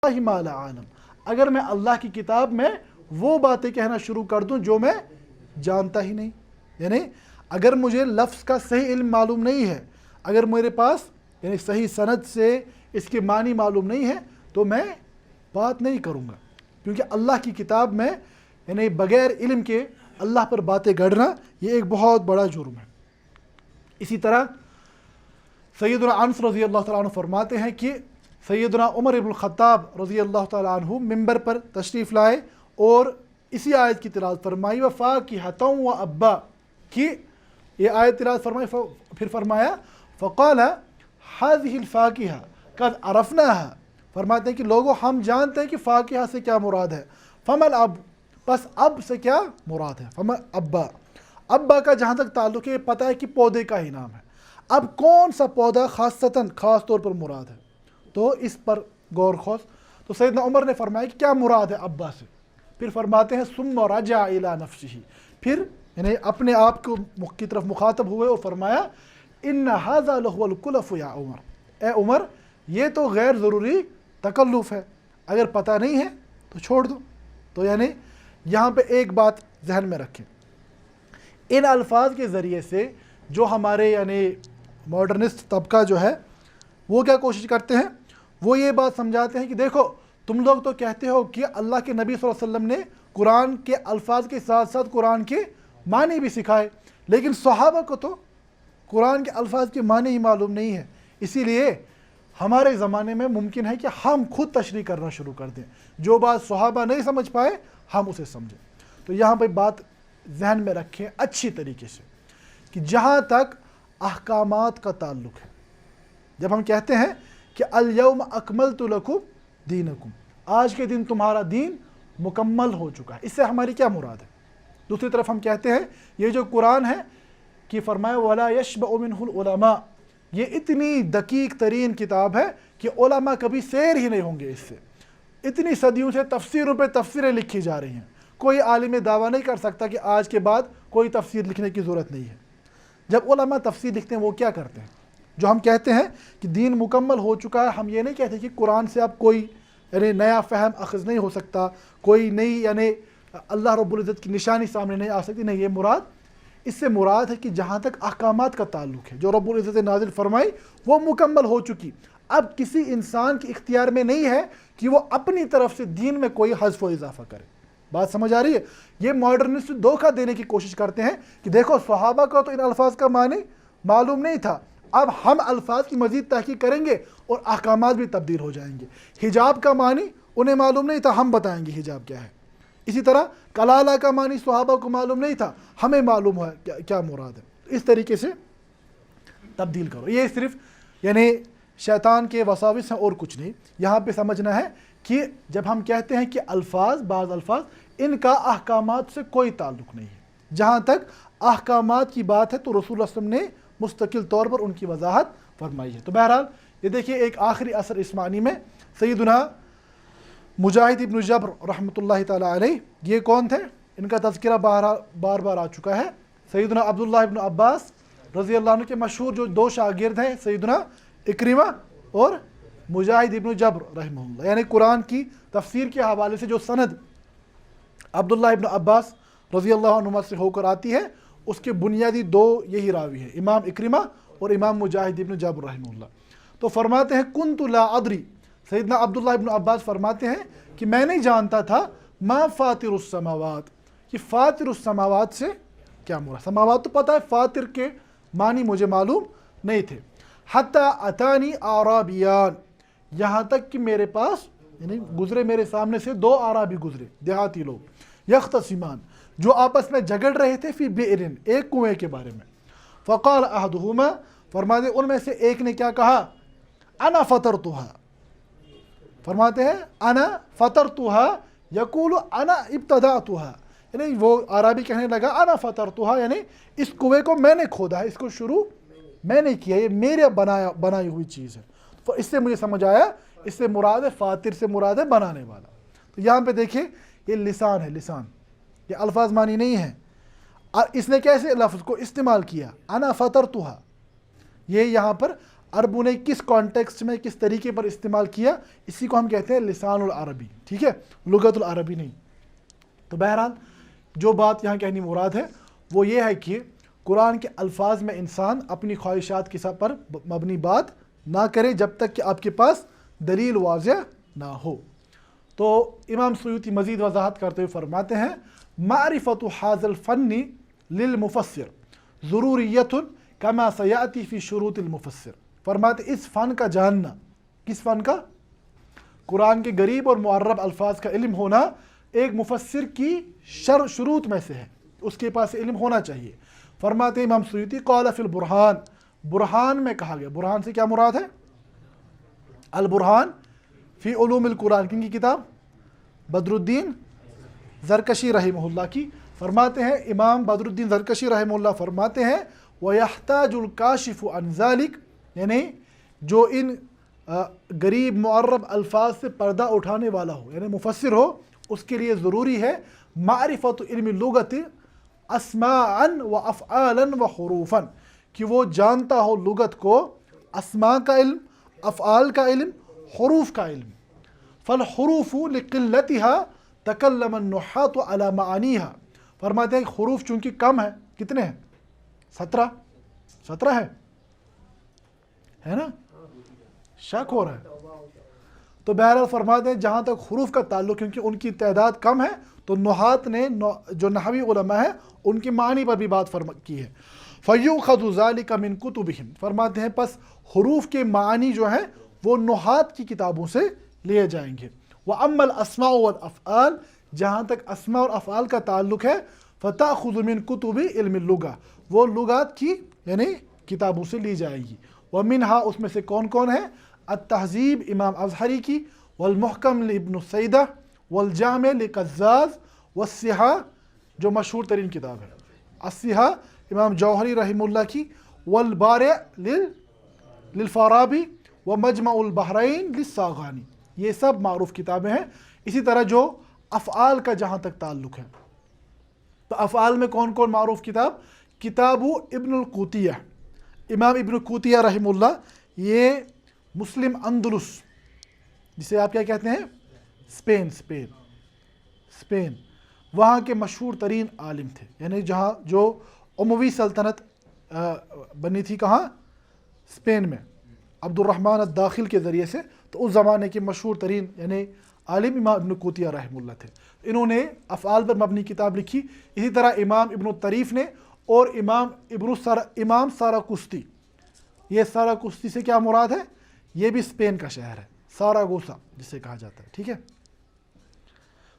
اللہ ما لا اعلم، اگر میں اللہ کی کتاب میں وہ باتیں کہنا شروع کر دوں جو میں جانتا ہی نہیں۔ یعنی اگر مجھے لفظ کا صحیح علم معلوم نہیں ہے، اگر میرے پاس یعنی صحیح سند سے اس کے معنی معلوم نہیں ہے تو میں بات نہیں کروں گا، کیونکہ اللہ کی کتاب میں یعنی بغیر علم کے اللہ پر باتیں گڑھنا یہ ایک بہت بڑا جرم ہے۔ اسی طرح سیدنا انس رضی اللہ تعالیٰ عنہ فرماتے ہیں کہ سیدنا عمر ابن الخطاب رضی اللہ تعالیٰ عنہ ممبر پر تشریف لائے اور اسی آیت کی تلاوت فرمائی وفاکہۃ و ابا کی یہ آیت تلاوت فرمائی، پھر فرمایا فقال هذه الفاکہہ قد عرفناها، فرماتے ہیں کہ لوگوں ہم جانتے ہیں کہ فاکہہ سے کیا مراد ہے، فمل اب، بس اب سے کیا مراد ہے، فمل ابا، ابا کا جہاں تک تعلق ہے یہ پتہ ہے کہ پودے کا ہی نام ہے، اب کون سا پودا خاصتاً خاص طور پر مراد ہے تو اس پر غور خوض۔ تو سیدنا عمر نے فرمایا کہ کیا مراد ہے ابا سے، پھر فرماتے ہیں ثم رجع الی نفسہ، پھر یعنی اپنے آپ کو کی طرف مخاطب ہوئے اور فرمایا ان ھذا لہو الکلف یا عمر، اے عمر یہ تو غیر ضروری تکلف ہے، اگر پتہ نہیں ہے تو چھوڑ دو۔ تو یعنی یہاں پہ ایک بات ذہن میں رکھیں، ان الفاظ کے ذریعے سے جو ہمارے یعنی ماڈرنسٹ طبقہ جو ہے وہ کیا کوشش کرتے ہیں، وہ یہ بات سمجھاتے ہیں کہ دیکھو تم لوگ تو کہتے ہو کہ اللہ کے نبی صلی اللہ علیہ وسلم نے قرآن کے الفاظ کے ساتھ ساتھ قرآن کے معنی بھی سکھائے، لیکن صحابہ کو تو قرآن کے الفاظ کے معنی ہی معلوم نہیں ہے، اسی لیے ہمارے زمانے میں ممکن ہے کہ ہم خود تشریح کرنا شروع کر دیں، جو بات صحابہ نہیں سمجھ پائے ہم اسے سمجھیں۔ تو یہاں پہ بات ذہن میں رکھیں اچھی طریقے سے کہ جہاں تک احکامات کا تعلق ہے، جب ہم کہتے ہیں کہ الیوم اکملت لکم دینکم، آج کے دن تمہارا دین مکمل ہو چکا ہے، اس سے ہماری کیا مراد ہے؟ دوسری طرف ہم کہتے ہیں یہ جو قرآن ہے کہ فرمایا ولا یشبع منہ العلماء، یہ اتنی دقیق ترین کتاب ہے کہ علماء کبھی سیر ہی نہیں ہوں گے اس سے، اتنی صدیوں سے تفسیروں پہ تفسیریں لکھی جا رہی ہیں، کوئی عالم دعویٰ نہیں کر سکتا کہ آج کے بعد کوئی تفسیر لکھنے کی ضرورت نہیں ہے۔ جب علماء تفسیر لکھتے ہیں وہ کیا کرتے ہیں؟ جو ہم کہتے ہیں کہ دین مکمل ہو چکا ہے، ہم یہ نہیں کہتے کہ قرآن سے اب کوئی یعنی نیا فہم اخذ نہیں ہو سکتا، کوئی نئی یعنی اللہ رب العزت کی نشانی سامنے نہیں آ سکتی، نہیں، یہ مراد اس سے مراد ہے کہ جہاں تک احکامات کا تعلق ہے جو رب العزت نے نازل فرمائی وہ مکمل ہو چکی، اب کسی انسان کے اختیار میں نہیں ہے کہ وہ اپنی طرف سے دین میں کوئی حذف و اضافہ کرے۔ بات سمجھ آ رہی ہے؟ یہ ماڈرنسٹ دھوکہ دینے کی کوشش کرتے ہیں کہ دیکھو صحابہ کو تو ان الفاظ کا معنی معلوم نہیں تھا، اب ہم الفاظ کی مزید تحقیق کریں گے اور احکامات بھی تبدیل ہو جائیں گے۔ حجاب کا معنی انہیں معلوم نہیں تھا، ہم بتائیں گے حجاب کیا ہے۔ اسی طرح کلالہ کا معنی صحابہ کو معلوم نہیں تھا، ہمیں معلوم ہے کیا مراد ہے۔ اس طریقے سے تبدیل کرو، یہ صرف یعنی شیطان کے وساوس ہیں اور کچھ نہیں۔ یہاں پہ سمجھنا ہے کہ جب ہم کہتے ہیں کہ الفاظ، بعض الفاظ ان کا احکامات سے کوئی تعلق نہیں ہے، جہاں تک احکامات کی بات ہے تو رسول اللہ صلی اللہ علیہ وسلم نے مستقل طور پر ان کی وضاحت فرمائی ہے۔ تو بہرحال یہ دیکھیے ایک آخری اثر اس معنی میں، سیدنا مجاہد ابن جبر رحمۃ اللہ تعالیٰ علیہ، یہ کون تھے؟ ان کا تذکرہ بار بار آ چکا ہے۔ سیدنا عبداللہ ابن عباس رضی اللہ عنہ کے مشہور جو دو شاگرد ہیں، سیدنا اکرمہ اور مجاہد ابن جبر رحمہ اللہ، یعنی قرآن کی تفسیر کے حوالے سے جو سند عبداللہ ابن عباس رضی اللہ عنہما سے ہو کر آتی ہے، اس کے بنیادی دو یہی راوی ہیں، امام اکرمہ اور امام مجاہد ابن جبر رحمہ اللہ۔ تو فرماتے ہیں کنت لا ادری، سیدنا عبداللہ ابن عباس فرماتے ہیں کہ میں نہیں جانتا تھا ما فاطر السماوات، کہ فاطر السماوات سے کیا مراد، سماوات تو پتہ ہے، فاطر کے معنی مجھے معلوم نہیں تھے۔ حتی اتانی اعرابیان، یہاں تک کہ میرے پاس یعنی گزرے میرے سامنے سے دو اعرابی گزرے، دیہاتی لوگ، یختصمان، جو آپس میں جھگڑ رہے تھے، فی بئر، ایک کنویں کے بارے میں۔ فقال احدہما، فرماتے ان میں سے ایک نے کیا کہا، انا فطرتها، فرماتے ہیں انا فطرتها یقول انا ابتدأتها، یعنی وہ عربی کہنے لگا انا فطرتها، یعنی اس کنویں کو میں نے کھودا ہے، اس کو شروع میں نے کیا، یہ میرے بنائی ہوئی چیز ہے۔ تو اس سے مجھے سمجھ آیا اس سے مراد ہے فاطر، سے مراد ہے بنانے والا۔ تو یہاں پہ دیکھیں یہ لسان ہے، لسان، یہ الفاظ معنی نہیں ہے۔ اس نے کیسے لفظ کو استعمال کیا، انا فطرتها، یہ یہاں پر عربوں نے کس کانٹیکسٹ میں کس طریقے پر استعمال کیا، اسی کو ہم کہتے ہیں لسان العربی، ٹھیک ہے، لغت العربی نہیں۔ تو بہرحال جو بات یہاں کہنی مراد ہے وہ یہ ہے کہ قرآن کے الفاظ میں انسان اپنی خواہشات کی پر مبنی بات نہ کرے جب تک کہ آپ کے پاس دلیل واضح نہ ہو۔ تو امام سیوطی مزید وضاحت کرتے ہوئے فرماتے ہیں معرفت هذا الفن للمفسر ضروریت کما سیاتی فی شروط المفسر، فرماتے اس فن کا جاننا، کس فن کا؟ قرآن کے غریب اور معرب الفاظ کا علم ہونا ایک مفسر کی شروط میں سے ہے، اس کے پاس علم ہونا چاہیے۔ فرماتے امام سیوطی قال فی البرہان، برہان میں کہا گیا، برہان سے کیا مراد ہے؟ البرہان فی علوم القرآن، کن کی کتاب؟ بدر الدین زرکشی رحمہ اللہ کی۔ فرماتے ہیں امام بدر الدین زرکشی رحمہ اللہ فرماتے ہیں وَيَحْتَاجُ الْكَاشِفُ عَنْ ذَلِكَ، یعنی جو ان غریب معرب الفاظ سے پردہ اٹھانے والا ہو، یعنی مفسر ہو، اس کے لیے ضروری ہے معرفت علم اللغت اسماعا و افعالا و حروفا، کہ وہ جانتا ہو لغت کو، اسماء کا علم، افعال کا علم، حروف کا علم۔ فالحروف لقلتها تکلم النحات علی معانیها، فرماتے ہیں حروف چونکہ کم ہے، کتنے ہیں؟ 17 ہے نا؟ شک ہو رہا ہے۔ تو بہرحال فرماتے ہیں جہاں تک حروف کا تعلق، کیونکہ ان کی تعداد کم ہے، تو نحات نے جو نحوی علماء ہیں ان کی معنی پر بھی بات کی ہے۔ فَيُؤْخَذُ ذَلِكَ مِن كُتُبِهِمْ، فرماتے ہیں پس حروف کے معنی جو ہیں وہ نحات کی کتابوں سے لیے جائیں گے۔ وَأَمَّا الْأَسْمَاءُ وَالْأَفْعَالِ، جہاں تک اسماء اور افعال کا تعلق ہے، فَتَأْخُذُ مِن كُتُبِ علم اللغة، وہ لغات کی یعنی کتابوں سے لی جائے گی۔ وَمِنْهَا، اس میں سے کون کون ہے؟ التہذیب امام ازہری کی، والمحکم لابن السیدہ، والجامع لقزاز، والصحاح جو مشہور ترین کتاب ہے، الصحاح امام جوہری رحمہ اللہ کی، والبارع للفارابی، ومجمع البحرین للساغانی، یہ سب معروف کتابیں ہیں۔ اسی طرح جو افعال کا جہاں تک تعلق ہے، تو افعال میں کون کون معروف کتاب؟ کتاب ابن القوتیہ، امام ابن القوتیہ رحمہ اللہ، یہ مسلم اندلس جسے آپ کیا کہتے ہیں؟ اسپین وہاں کے مشہور ترین عالم تھے، یعنی جہاں جو اموی سلطنت بنی تھی کہاں؟ اسپین میں، عبد الرحمن الداخل کے ذریعے سے. تو اس زمانے کے مشہور ترین یعنی عالم امام ابن قوطیہ رحمہ اللہ تھے. انہوں نے افعال پر مبنی کتاب لکھی. اسی طرح امام ابن الطریف نے اور امام ساراکوستی. یہ ساراکوستی سے کیا مراد ہے؟ یہ بھی اسپین کا شہر ہے، ساراگوسا جسے کہا جاتا ہے، ٹھیک ہے.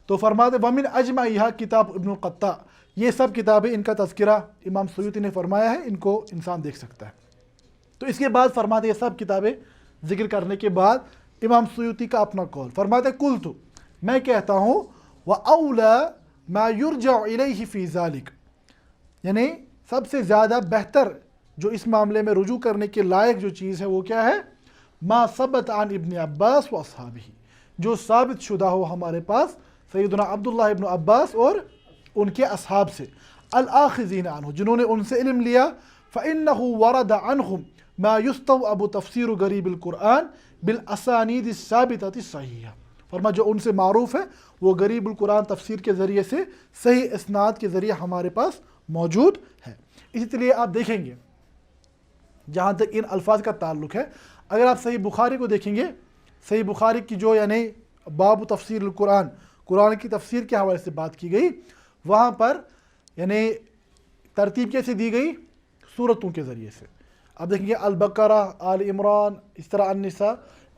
تو فرماتے ومن اجمعیہا کتاب ابن القطع، یہ سب کتابیں ان کا تذکرہ امام سیوطی نے فرمایا ہے، ان کو انسان دیکھ سکتا ہے. تو اس کے بعد فرماتے یہ سب کتابیں ذکر کرنے کے بعد امام سیوطی کا اپنا قول فرماتے قلت، میں کہتا ہوں وَأَوْلَى مَا يُرْجَعُ إِلَيْهِ فِي ذَلِكَ، یعنی سب سے زیادہ بہتر جو اس معاملے میں رجوع کرنے کے لائق جو چیز ہے وہ کیا ہے؟ ما ثبت عن ابن عباس و اصحابہ، جو ثابت شدہ ہو ہمارے پاس سیدنا عبداللہ ابن عباس اور ان کے اصحاب سے، الآخذین عنہ، جنہوں نے ان سے علم لیا. فإنه ورد عنهم ما يستوعب تفسیر غریب القرآن بالاسانید الثابتۃ الصحیحہ. فرما جو ان سے معروف ہے وہ غریب القرآن تفسیر کے ذریعے سے صحیح اسناد کے ذریعے ہمارے پاس موجود ہے. اسی لیے آپ دیکھیں گے جہاں تک ان الفاظ کا تعلق ہے، اگر آپ صحیح بخاری کو دیکھیں گے، صحیح بخاری کی جو یعنی باب تفسیر القرآن، قرآن کی تفسیر کے حوالے سے بات کی گئی، وہاں پر یعنی ترتیب کیسے دی گئی؟ سورتوں کے ذریعے سے. اب دیکھیں گے البقرہ، آل عمران، اس طرح النساء.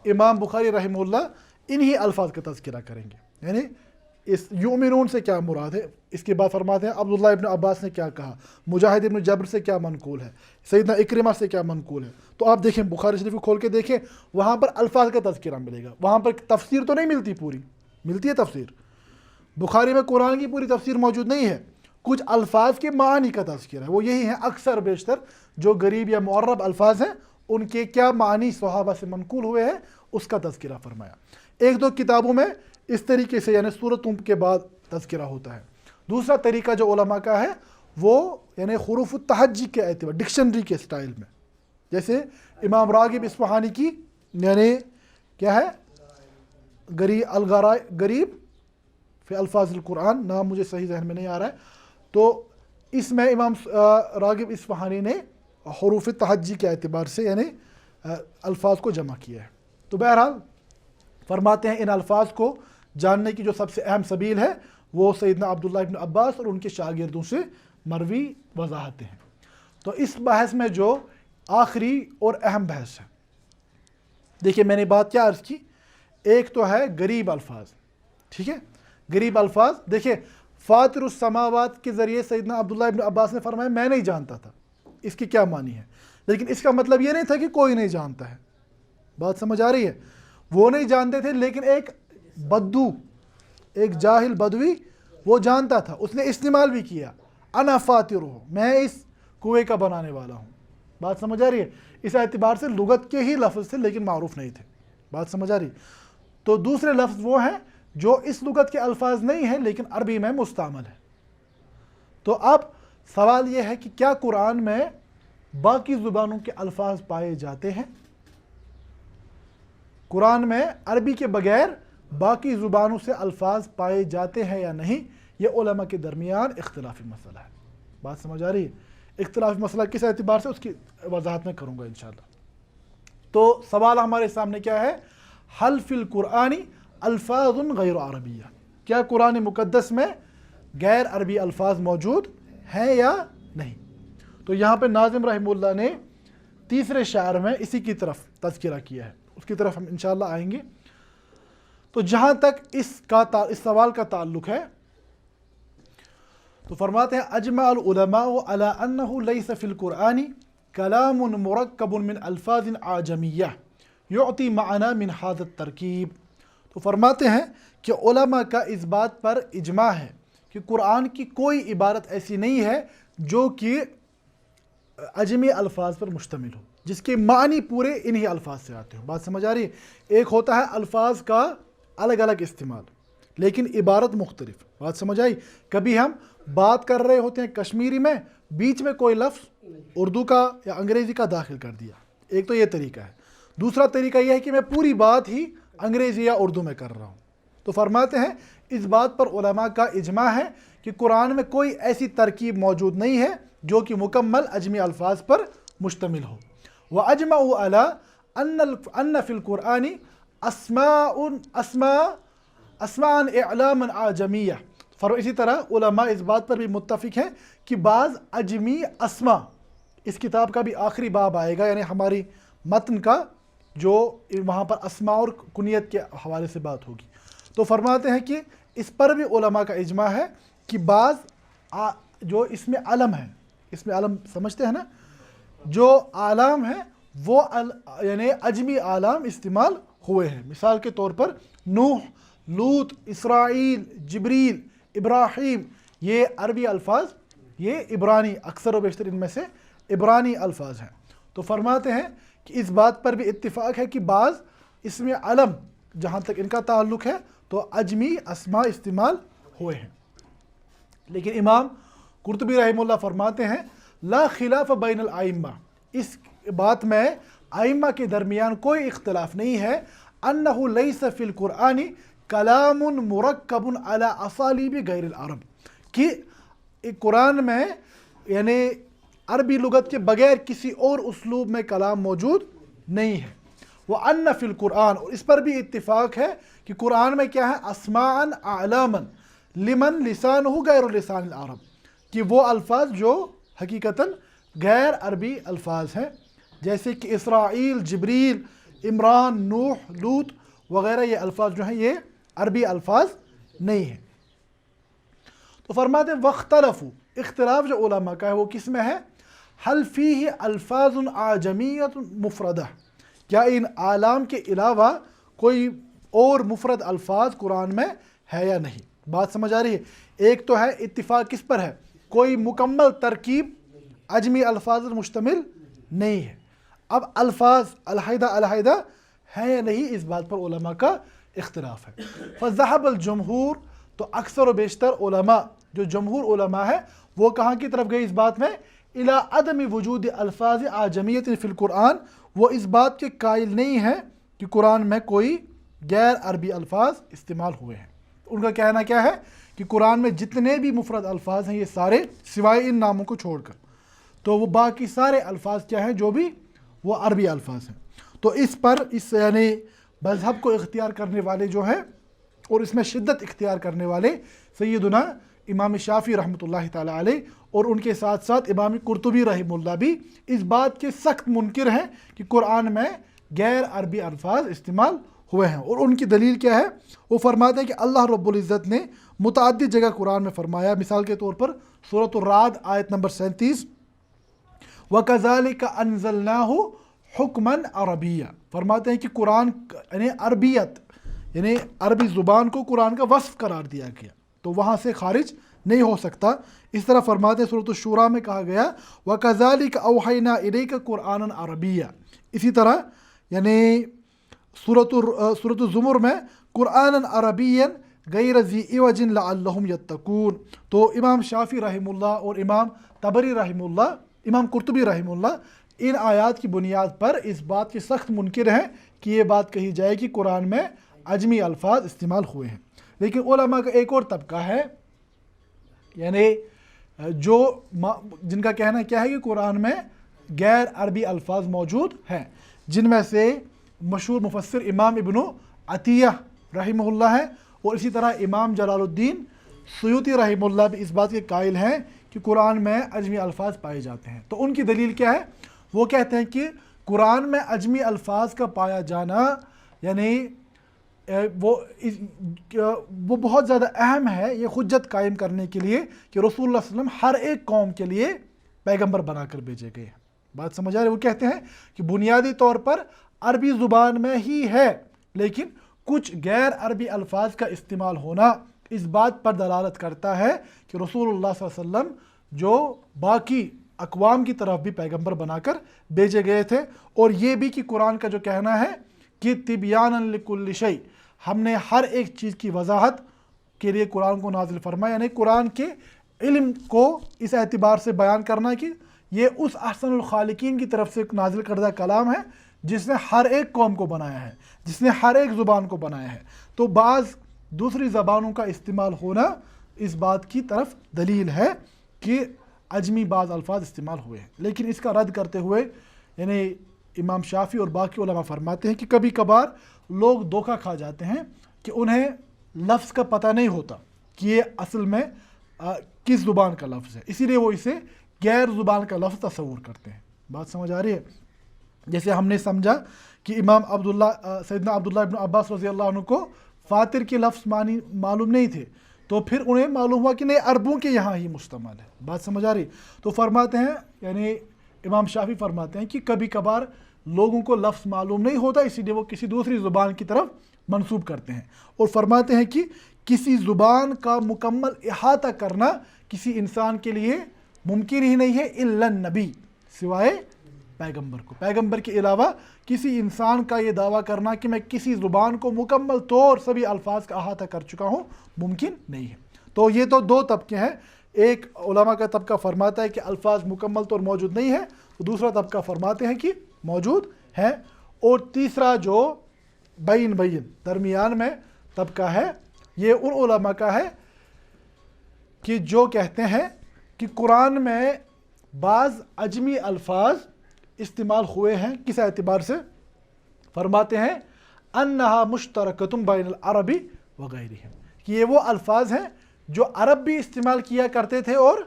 امام بخاری رحمہ اللہ انہی الفاظ کا تذکرہ کریں گے، یعنی اس یؤمنون سے کیا مراد ہے. اس کے بعد فرماتے ہیں عبداللہ ابن عباس نے کیا کہا، مجاہد ابن جبر سے کیا منقول ہے، سیدنا اکرمہ سے کیا منقول ہے. تو آپ دیکھیں بخاری شریف کو کھول کے دیکھیں، وہاں پر الفاظ کا تذکرہ ملے گا. وہاں پر تفسیر تو نہیں ملتی، پوری ملتی ہے تفسیر. بخاری میں قرآن کی پوری تفسیر موجود نہیں ہے، کچھ الفاظ کے معنی کا تذکرہ ہے. وہ یہی ہیں اکثر بیشتر جو غریب یا معرب الفاظ ہیں ان کے کیا معنی صحابہ سے منقول ہوئے ہیں اس کا تذکرہ فرمایا. ایک دو کتابوں میں اس طریقے سے یعنی سورتوں کے بعد تذکرہ ہوتا ہے. دوسرا طریقہ جو علماء کا ہے وہ یعنی حروف التہجی کے اعتبار ڈکشنری کے سٹائل میں، جیسے امام راغب اصفہانی کی یعنی کیا ہے غریب فی الفاظ القرآن، نام مجھے صحیح ذہن میں نہیں آ رہا ہے. تو اس میں امام راغب اصفہانی نے حروف تہجی کے اعتبار سے یعنی الفاظ کو جمع کیا ہے. تو بہرحال فرماتے ہیں ان الفاظ کو جاننے کی جو سب سے اہم سبیل ہے وہ سیدنا عبداللہ ابن عباس اور ان کے شاگردوں سے مروی وضاحتیں ہیں. تو اس بحث میں جو آخری اور اہم بحث ہے، دیکھیے میں نے بات کیا عرض کی، ایک تو ہے غریب الفاظ، ٹھیک ہے. غریب الفاظ دیکھیں فاطر السماوات کے ذریعے سیدنا عبداللہ ابن عباس نے فرمایا میں نہیں جانتا تھا اس کی کیا معنی ہے، لیکن اس کا مطلب یہ نہیں تھا کہ کوئی نہیں جانتا ہے. بات سمجھ آ رہی ہے؟ وہ نہیں جانتے تھے، لیکن ایک بدو، ایک جاہل بدوی وہ جانتا تھا، اس نے استعمال بھی کیا، انا فاتر ہوں، میں اس کنویں کا بنانے والا ہوں. بات سمجھ آ رہی ہے؟ اس اعتبار سے لغت کے ہی لفظ تھے لیکن معروف نہیں تھے. بات سمجھ آ رہی؟ تو دوسرے لفظ وہ ہیں جو اس لغت کے الفاظ نہیں ہیں لیکن عربی میں مستعمل ہے. تو اب سوال یہ ہے کہ کیا قرآن میں باقی زبانوں کے الفاظ پائے جاتے ہیں؟ قرآن میں عربی کے بغیر باقی زبانوں سے الفاظ پائے جاتے ہیں یا نہیں؟ یہ علماء کے درمیان اختلافی مسئلہ ہے. بات سمجھ آ رہی ہے؟ اختلافی مسئلہ کس اعتبار سے اس کی وضاحت میں کروں گا انشاءاللہ. تو سوال ہمارے سامنے کیا ہے؟ حل فی القرآن الفاظ غیر عربیہ، کیا قرآن مقدس میں غیر عربی الفاظ موجود ہیں یا نہیں؟ تو یہاں پہ ناظم رحمہ اللہ نے تیسرے شعر میں اسی کی طرف تذکرہ کیا ہے، اس کی طرف ہم انشاءاللہ آئیں گے. تو جہاں تک اس سوال کا تعلق ہے تو فرماتے ہیں اجمع العلماء علی انہ لیس فی القرآن کلام مرکب من الفاظ اعجمیہ یعطی معنی من ھذا الترکیب. تو فرماتے ہیں کہ علماء کا اس بات پر اجماع ہے کہ قرآن کی کوئی عبارت ایسی نہیں ہے جو کہ عجمی الفاظ پر مشتمل ہو، جس کے معنی پورے انہی الفاظ سے آتے ہوں. بات سمجھ آ رہی ہے؟ ایک ہوتا ہے الفاظ کا الگ الگ استعمال لیکن عبارت مختلف. بات سمجھ آئی؟ کبھی ہم بات کر رہے ہوتے ہیں کشمیری میں، بیچ میں کوئی لفظ اردو کا یا انگریزی کا داخل کر دیا، ایک تو یہ طریقہ ہے. دوسرا طریقہ یہ ہے کہ میں پوری بات ہی انگریزی یا اردو میں کر رہا ہوں. تو تو فرماتے ہیں اس بات پر علماء کا اجماع ہے کہ قرآن میں کوئی ایسی ترکیب موجود نہیں ہے جو کہ مکمل عجمی الفاظ پر مشتمل ہو۔ وَأَجْمَعُوا عَلَىٰ أَنَّ فِي الْقُرْآنِ اسماء اعلاما اعجمیہ، اسی طرح علماء اس بات پر بھی متفق ہیں کہ بعض عجمی اسما، اس کتاب کا بھی آخری باب آئے گا، یعنی ہماری متن کا جو وہاں پر اسماء اور کنیت کے حوالے سے بات ہوگی، تو فرماتے ہیں کہ اس پر بھی علماء کا اجماع ہے کہ بعض جو اس میں علم ہے، اس میں علم سمجھتے ہیں نا، جو اعلام ہیں وہ یعنی عجمی اعلام استعمال ہوئے ہیں۔ مثال کے طور پر نوح، لوط، اسرائیل، جبریل، ابراہیم، یہ عربی الفاظ، یہ عبرانی اکثر و بیشتر ان میں سے عبرانی الفاظ ہیں۔ تو فرماتے ہیں کہ اس بات پر بھی اتفاق ہے کہ بعض اس میں علم جہاں تک ان کا تعلق ہے تو عجمی اسماء استعمال ہوئے ہیں، لیکن امام قرطبی رحمہ اللہ فرماتے ہیں لا خلاف بین الائمہ، اس بات میں ائمہ کے درمیان کوئی اختلاف نہیں ہے، انہ لیس فی القرآن کلام مرکب علی اسالیب غیر العرب، کہ قرآن میں یعنی عربی لغت کے بغیر کسی اور اسلوب میں کلام موجود نہیں ہے۔ وَأَنَّ فِي الْقُرْآنِ، اور اس پر بھی اتفاق ہے کہ قرآن میں کیا ہے، اسماءً اعلاما لمن لسانہ غیر لسان العرب، کہ وہ الفاظ جو حقیقتاً غیر عربی الفاظ ہیں، جیسے کہ اسرائیل، جبریل، عمران، نوح، لوط وغیرہ، یہ الفاظ جو ہیں یہ عربی الفاظ نہیں ہیں۔ تو فرماتے ہیں وَاخْتَلَفُوا، اختلاف جو علماء کا ہے وہ کس میں ہے، حل فیہ الفاظ اعجمیۃ مفردہ، کیا ان اعلام کے علاوہ کوئی اور مفرد الفاظ قرآن میں ہے یا نہیں۔ بات سمجھ آ رہی ہے؟ ایک تو ہے اتفاق کس پر ہے، کوئی مکمل ترکیب عجمی الفاظ پر مشتمل نہیں ہے، اب الفاظ علیحدہ علیحدہ ہیں یا نہیں، اس بات پر علماء کا اختلاف ہے۔ فذهب الجمہور، تو اکثر و بیشتر علماء، جو جمہور علماء ہے وہ کہاں کی طرف گئی اس بات میں، الی عدم وجود الفاظ اعجمیۃ فی القرآن، وہ اس بات کے قائل نہیں ہیں کہ قرآن میں کوئی غیر عربی الفاظ استعمال ہوئے ہیں۔ ان کا کہنا کیا ہے کہ قرآن میں جتنے بھی مفرد الفاظ ہیں یہ سارے سوائے ان ناموں کو چھوڑ کر، تو وہ باقی سارے الفاظ کیا ہیں جو بھی وہ عربی الفاظ ہیں۔ تو اس پر اس یعنی مذہب کو اختیار کرنے والے جو ہیں اور اس میں شدت اختیار کرنے والے سیدنا امام شافعی رحمۃ اللہ تعالیٰ علیہ، اور ان کے ساتھ ساتھ امام قرطبی رحمہ اللہ بھی اس بات کے سخت منکر ہیں کہ قرآن میں غیر عربی الفاظ استعمال ہوئے ہیں۔ اور ان کی دلیل کیا ہے، وہ فرماتے ہیں کہ اللہ رب العزت نے متعدد جگہ قرآن میں فرمایا، مثال کے طور پر سورۃ الرعد آیت نمبر 37، وَكَذَلِكَ أَنزَلْنَاهُ حُكْمًا عَرَبِيًّا، فرماتے ہیں کہ قرآن یعنی عربیت یعنی عربی زبان کو قرآن کا وصف قرار دیا گیا، تو وہاں سے خارج نہیں ہو سکتا۔ اس طرح فرماتے ہیں سورۃ الشورى میں کہا گیا وَكَذَلِكَ أَوْحَيْنَا إِلَيْكَ قُرْآنًا عَرَبِيًّا، اسی طرح یعنی سورۃ الزمر میں قرآنًا عربیًّا غیر ذی عوج لعلہم یتقون۔ تو امام شافعی رحمہ اللہ اور امام طبری رحمہ اللہ، امام قرطبی رحمہ اللہ ان آیات کی بنیاد پر اس بات کے سخت منکر ہیں کہ یہ بات کہی جائے کہ قرآن میں عجمی الفاظ استعمال ہوئے ہیں۔ لیکن علماء کا ایک اور طبقہ ہے، یعنی جو جن کا کہنا کیا ہے کہ قرآن میں غیر عربی الفاظ موجود ہیں، جن میں سے مشہور مفسر امام ابن عطیہ رحمہ اللہ ہے، اور اسی طرح امام جلال الدین سیوطی رحمہ اللہ بھی اس بات کے قائل ہیں کہ قرآن میں عجمی الفاظ پائے جاتے ہیں۔ تو ان کی دلیل کیا ہے، وہ کہتے ہیں کہ قرآن میں عجمی الفاظ کا پایا جانا یعنی وہ بہت زیادہ اہم ہے، یہ حجت قائم کرنے کے لیے کہ رسول اللہ صلی اللہ علیہ وسلم ہر ایک قوم کے لیے پیغمبر بنا کر بھیجے گئے ہیں۔ بات سمجھ آ رہی ہے؟ وہ کہتے ہیں کہ بنیادی طور پر عربی زبان میں ہی ہے، لیکن کچھ غیر عربی الفاظ کا استعمال ہونا اس بات پر دلالت کرتا ہے کہ رسول اللہ صلی اللہ علیہ وسلم جو باقی اقوام کی طرف بھی پیغمبر بنا کر بھیجے گئے تھے، اور یہ بھی کہ قرآن کا جو کہنا ہے کہ تبیانا لکل شیء، ہم نے ہر ایک چیز کی وضاحت کے لیے قرآن کو نازل فرمایا، یعنی قرآن کے علم کو اس اعتبار سے بیان کرنا کہ یہ اس احسن الخالقین کی طرف سے نازل کردہ کلام ہے جس نے ہر ایک قوم کو بنایا ہے، جس نے ہر ایک زبان کو بنایا ہے۔ تو بعض دوسری زبانوں کا استعمال ہونا اس بات کی طرف دلیل ہے کہ عجمی بعض الفاظ استعمال ہوئے ہیں. لیکن اس کا رد کرتے ہوئے یعنی امام شافعی اور باقی علماء فرماتے ہیں کہ کبھی کبھار لوگ دھوکہ کھا جاتے ہیں کہ انہیں لفظ کا پتہ نہیں ہوتا کہ یہ اصل میں کس زبان کا لفظ ہے، اسی لیے وہ اسے غیر زبان کا لفظ تصور کرتے ہیں. بات سمجھ آ رہی ہے؟ جیسے ہم نے سمجھا کہ امام سیدنا عبداللہ ابن عباس رضی اللہ عنہ کو فاتر کے لفظ معنی معلوم نہیں تھے، تو پھر انہیں معلوم ہوا کہ نہیں عربوں کے یہاں ہی مشتمل ہے. بات سمجھ آ رہی؟ تو فرماتے ہیں یعنی امام شافعی فرماتے ہیں کہ کبھی کبھار لوگوں کو لفظ معلوم نہیں ہوتا، اسی لیے وہ کسی دوسری زبان کی طرف منسوب کرتے ہیں. اور فرماتے ہیں کہ کسی زبان کا مکمل احاطہ کرنا کسی انسان کے لیے ممکن ہی نہیں ہے الا النبی، سوائے پیغمبر کو. پیغمبر کے علاوہ کسی انسان کا یہ دعویٰ کرنا کہ میں کسی زبان کو مکمل طور سبھی الفاظ کا احاطہ کر چکا ہوں ممکن نہیں ہے. تو یہ تو دو طبقے ہیں. ایک علماء کا طبقہ فرماتا ہے کہ الفاظ مکمل طور موجود نہیں ہے، تو دوسرا طبقہ فرماتے ہیں کہ موجود ہے، اور تیسرا جو بین درمیان میں طبقہ ہے یہ ان علماء کا ہے کہ جو کہتے ہیں کہ قرآن میں بعض عجمی الفاظ استعمال ہوئے ہیں. کس اعتبار سے؟ فرماتے ہیں انہا مشترکۃ بین العربی وغیرہم، کہ یہ وہ الفاظ ہیں جو عرب بھی استعمال کیا کرتے تھے اور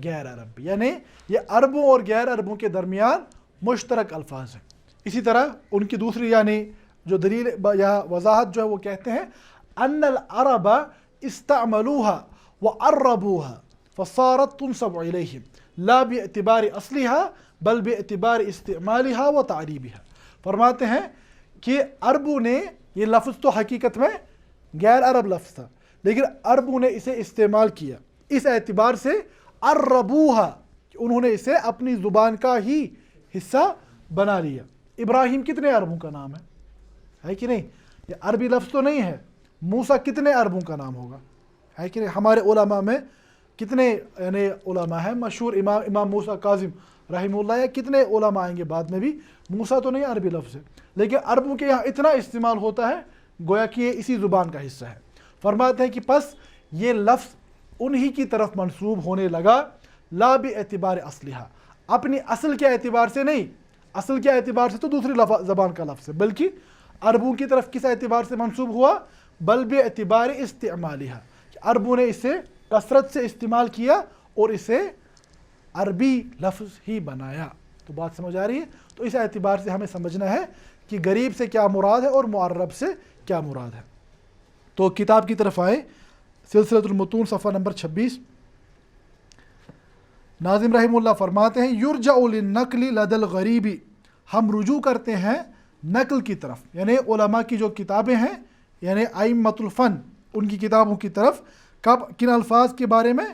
غیر عرب بھی، یعنی یہ عربوں اور غیر عربوں کے درمیان مشترک الفاظ ہیں. اسی طرح ان کی دوسری یعنی جو دلیل یا وضاحت جو ہے وہ کہتے ہیں ان العرب استعملوها وعربوها فصارت تنسب الیہم لا باعتبار اصلها بل باعتبار استعمالها وتعریبها. فرماتے ہیں کہ عربوں نے یہ لفظ تو حقیقت میں غیر عرب لفظ تھا، لیکن عربوں نے اسے استعمال کیا اس اعتبار سے عربوها کہ انہوں نے اسے اپنی زبان کا ہی حصہ بنا لیا. ابراہیم کتنے عربوں کا نام ہے کہ نہیں؟ یہ عربی لفظ تو نہیں ہے. موسیٰ کتنے عربوں کا نام ہوگا، ہے کہ نہیں؟ ہمارے علماء میں کتنے یعنی علماء ہیں مشہور، امام موسیٰ کاظم رحمہ اللہ، یا کتنے علماء آئیں گے بعد میں بھی. موسیٰ تو نہیں عربی لفظ ہے، لیکن عربوں کے یہاں اتنا استعمال ہوتا ہے گویا کہ یہ اسی زبان کا حصہ ہے. فرماتے ہیں کہ پس یہ لفظ انہی کی طرف منسوب ہونے لگا لا باعتبار اصلہا، اپنی اصل کے اعتبار سے نہیں. اصل کے اعتبار سے تو دوسری زبان کا لفظ ہے، بلکہ عربوں کی طرف کس اعتبار سے منسوب ہوا؟ بل باعتبار استعمالہا، عربوں نے اسے کثرت سے استعمال کیا اور اسے عربی لفظ ہی بنایا. تو بات سمجھ آ رہی ہے؟ تو اس اعتبار سے ہمیں سمجھنا ہے کہ غریب سے کیا مراد ہے اور معرب سے کیا مراد ہے. تو کتاب کی طرف آئے، سلسلۃ المتون صفحہ نمبر 26. ناظم رحمہ اللہ فرماتے ہیں یرجع للنقل لدى الغریب، ہم رجوع کرتے ہیں نقل کی طرف، یعنی علماء کی جو کتابیں ہیں یعنی ائمۃ الفن ان کی کتابوں کی طرف. کب؟ کن الفاظ کے بارے میں؟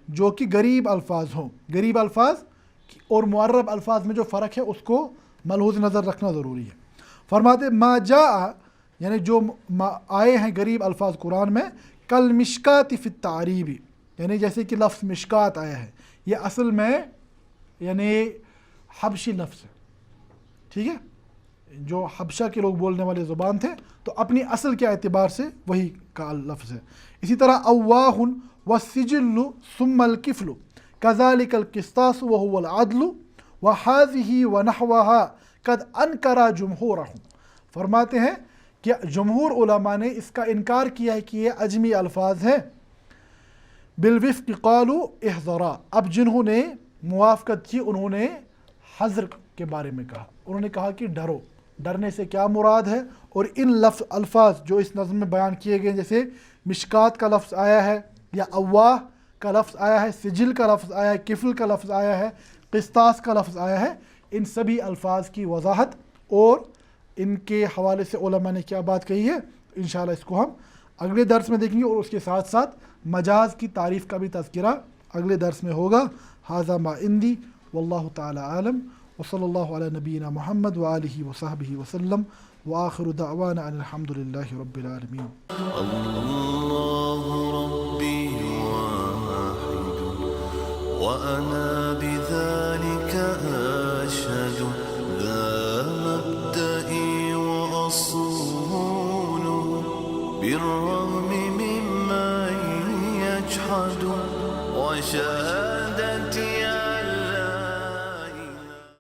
جو کہ غریب الفاظ ہوں. غریب الفاظ اور معرب الفاظ میں جو فرق ہے اس کو ملحوظ نظر رکھنا ضروری ہے. فرماتے ما جاء یعنی جو آئے ہیں غریب الفاظ قرآن میں، کل مشکات فی التعریب، یعنی جیسے کہ لفظ مشکات آیا ہے، یہ اصل میں یعنی حبشی لفظ ہے، ٹھیک ہے، جو حبشہ کے لوگ بولنے والے زبان تھے، تو اپنی اصل کے اعتبار سے وہی کا لفظ ہے. اسی طرح اواہ والسجل ثم الکفل کذالک القسطاس وهو العدل وهذه ونحوها قد انکر جمہورهم. فرماتے ہیں کہ جمہور علماء نے اس کا انکار کیا ہے کہ یہ عجمی الفاظ ہیں. بالوفق قالوا احذرا، اب جنہوں نے موافقت کی انہوں نے حذر کے بارے میں کہا، انہوں نے کہا کہ ڈرو. ڈرنے سے کیا مراد ہے؟ اور ان الفاظ جو اس نظم میں بیان کیے گئے، جیسے مشکات کا لفظ آیا ہے یا اواہ کا لفظ آیا ہے، سجل کا لفظ آیا ہے، کفل کا لفظ آیا ہے، قسطاس کا لفظ آیا ہے، ان سبھی الفاظ کی وضاحت اور ان کے حوالے سے علماء نے کیا بات کہی ہے انشاءاللہ اس کو ہم اگلے درس میں دیکھیں گے، اور اس کے ساتھ ساتھ مجاز کی تعریف کا بھی تذکرہ اگلے درس میں ہوگا. ھذا ما عندی واللہ تعالی عالم، وصلی اللہ علی نبینا محمد وآلہ وصحبہ وسلم، وآخر دعوانا ان الحمد للہ رب العالمین. اللہ ربی واحد وأنا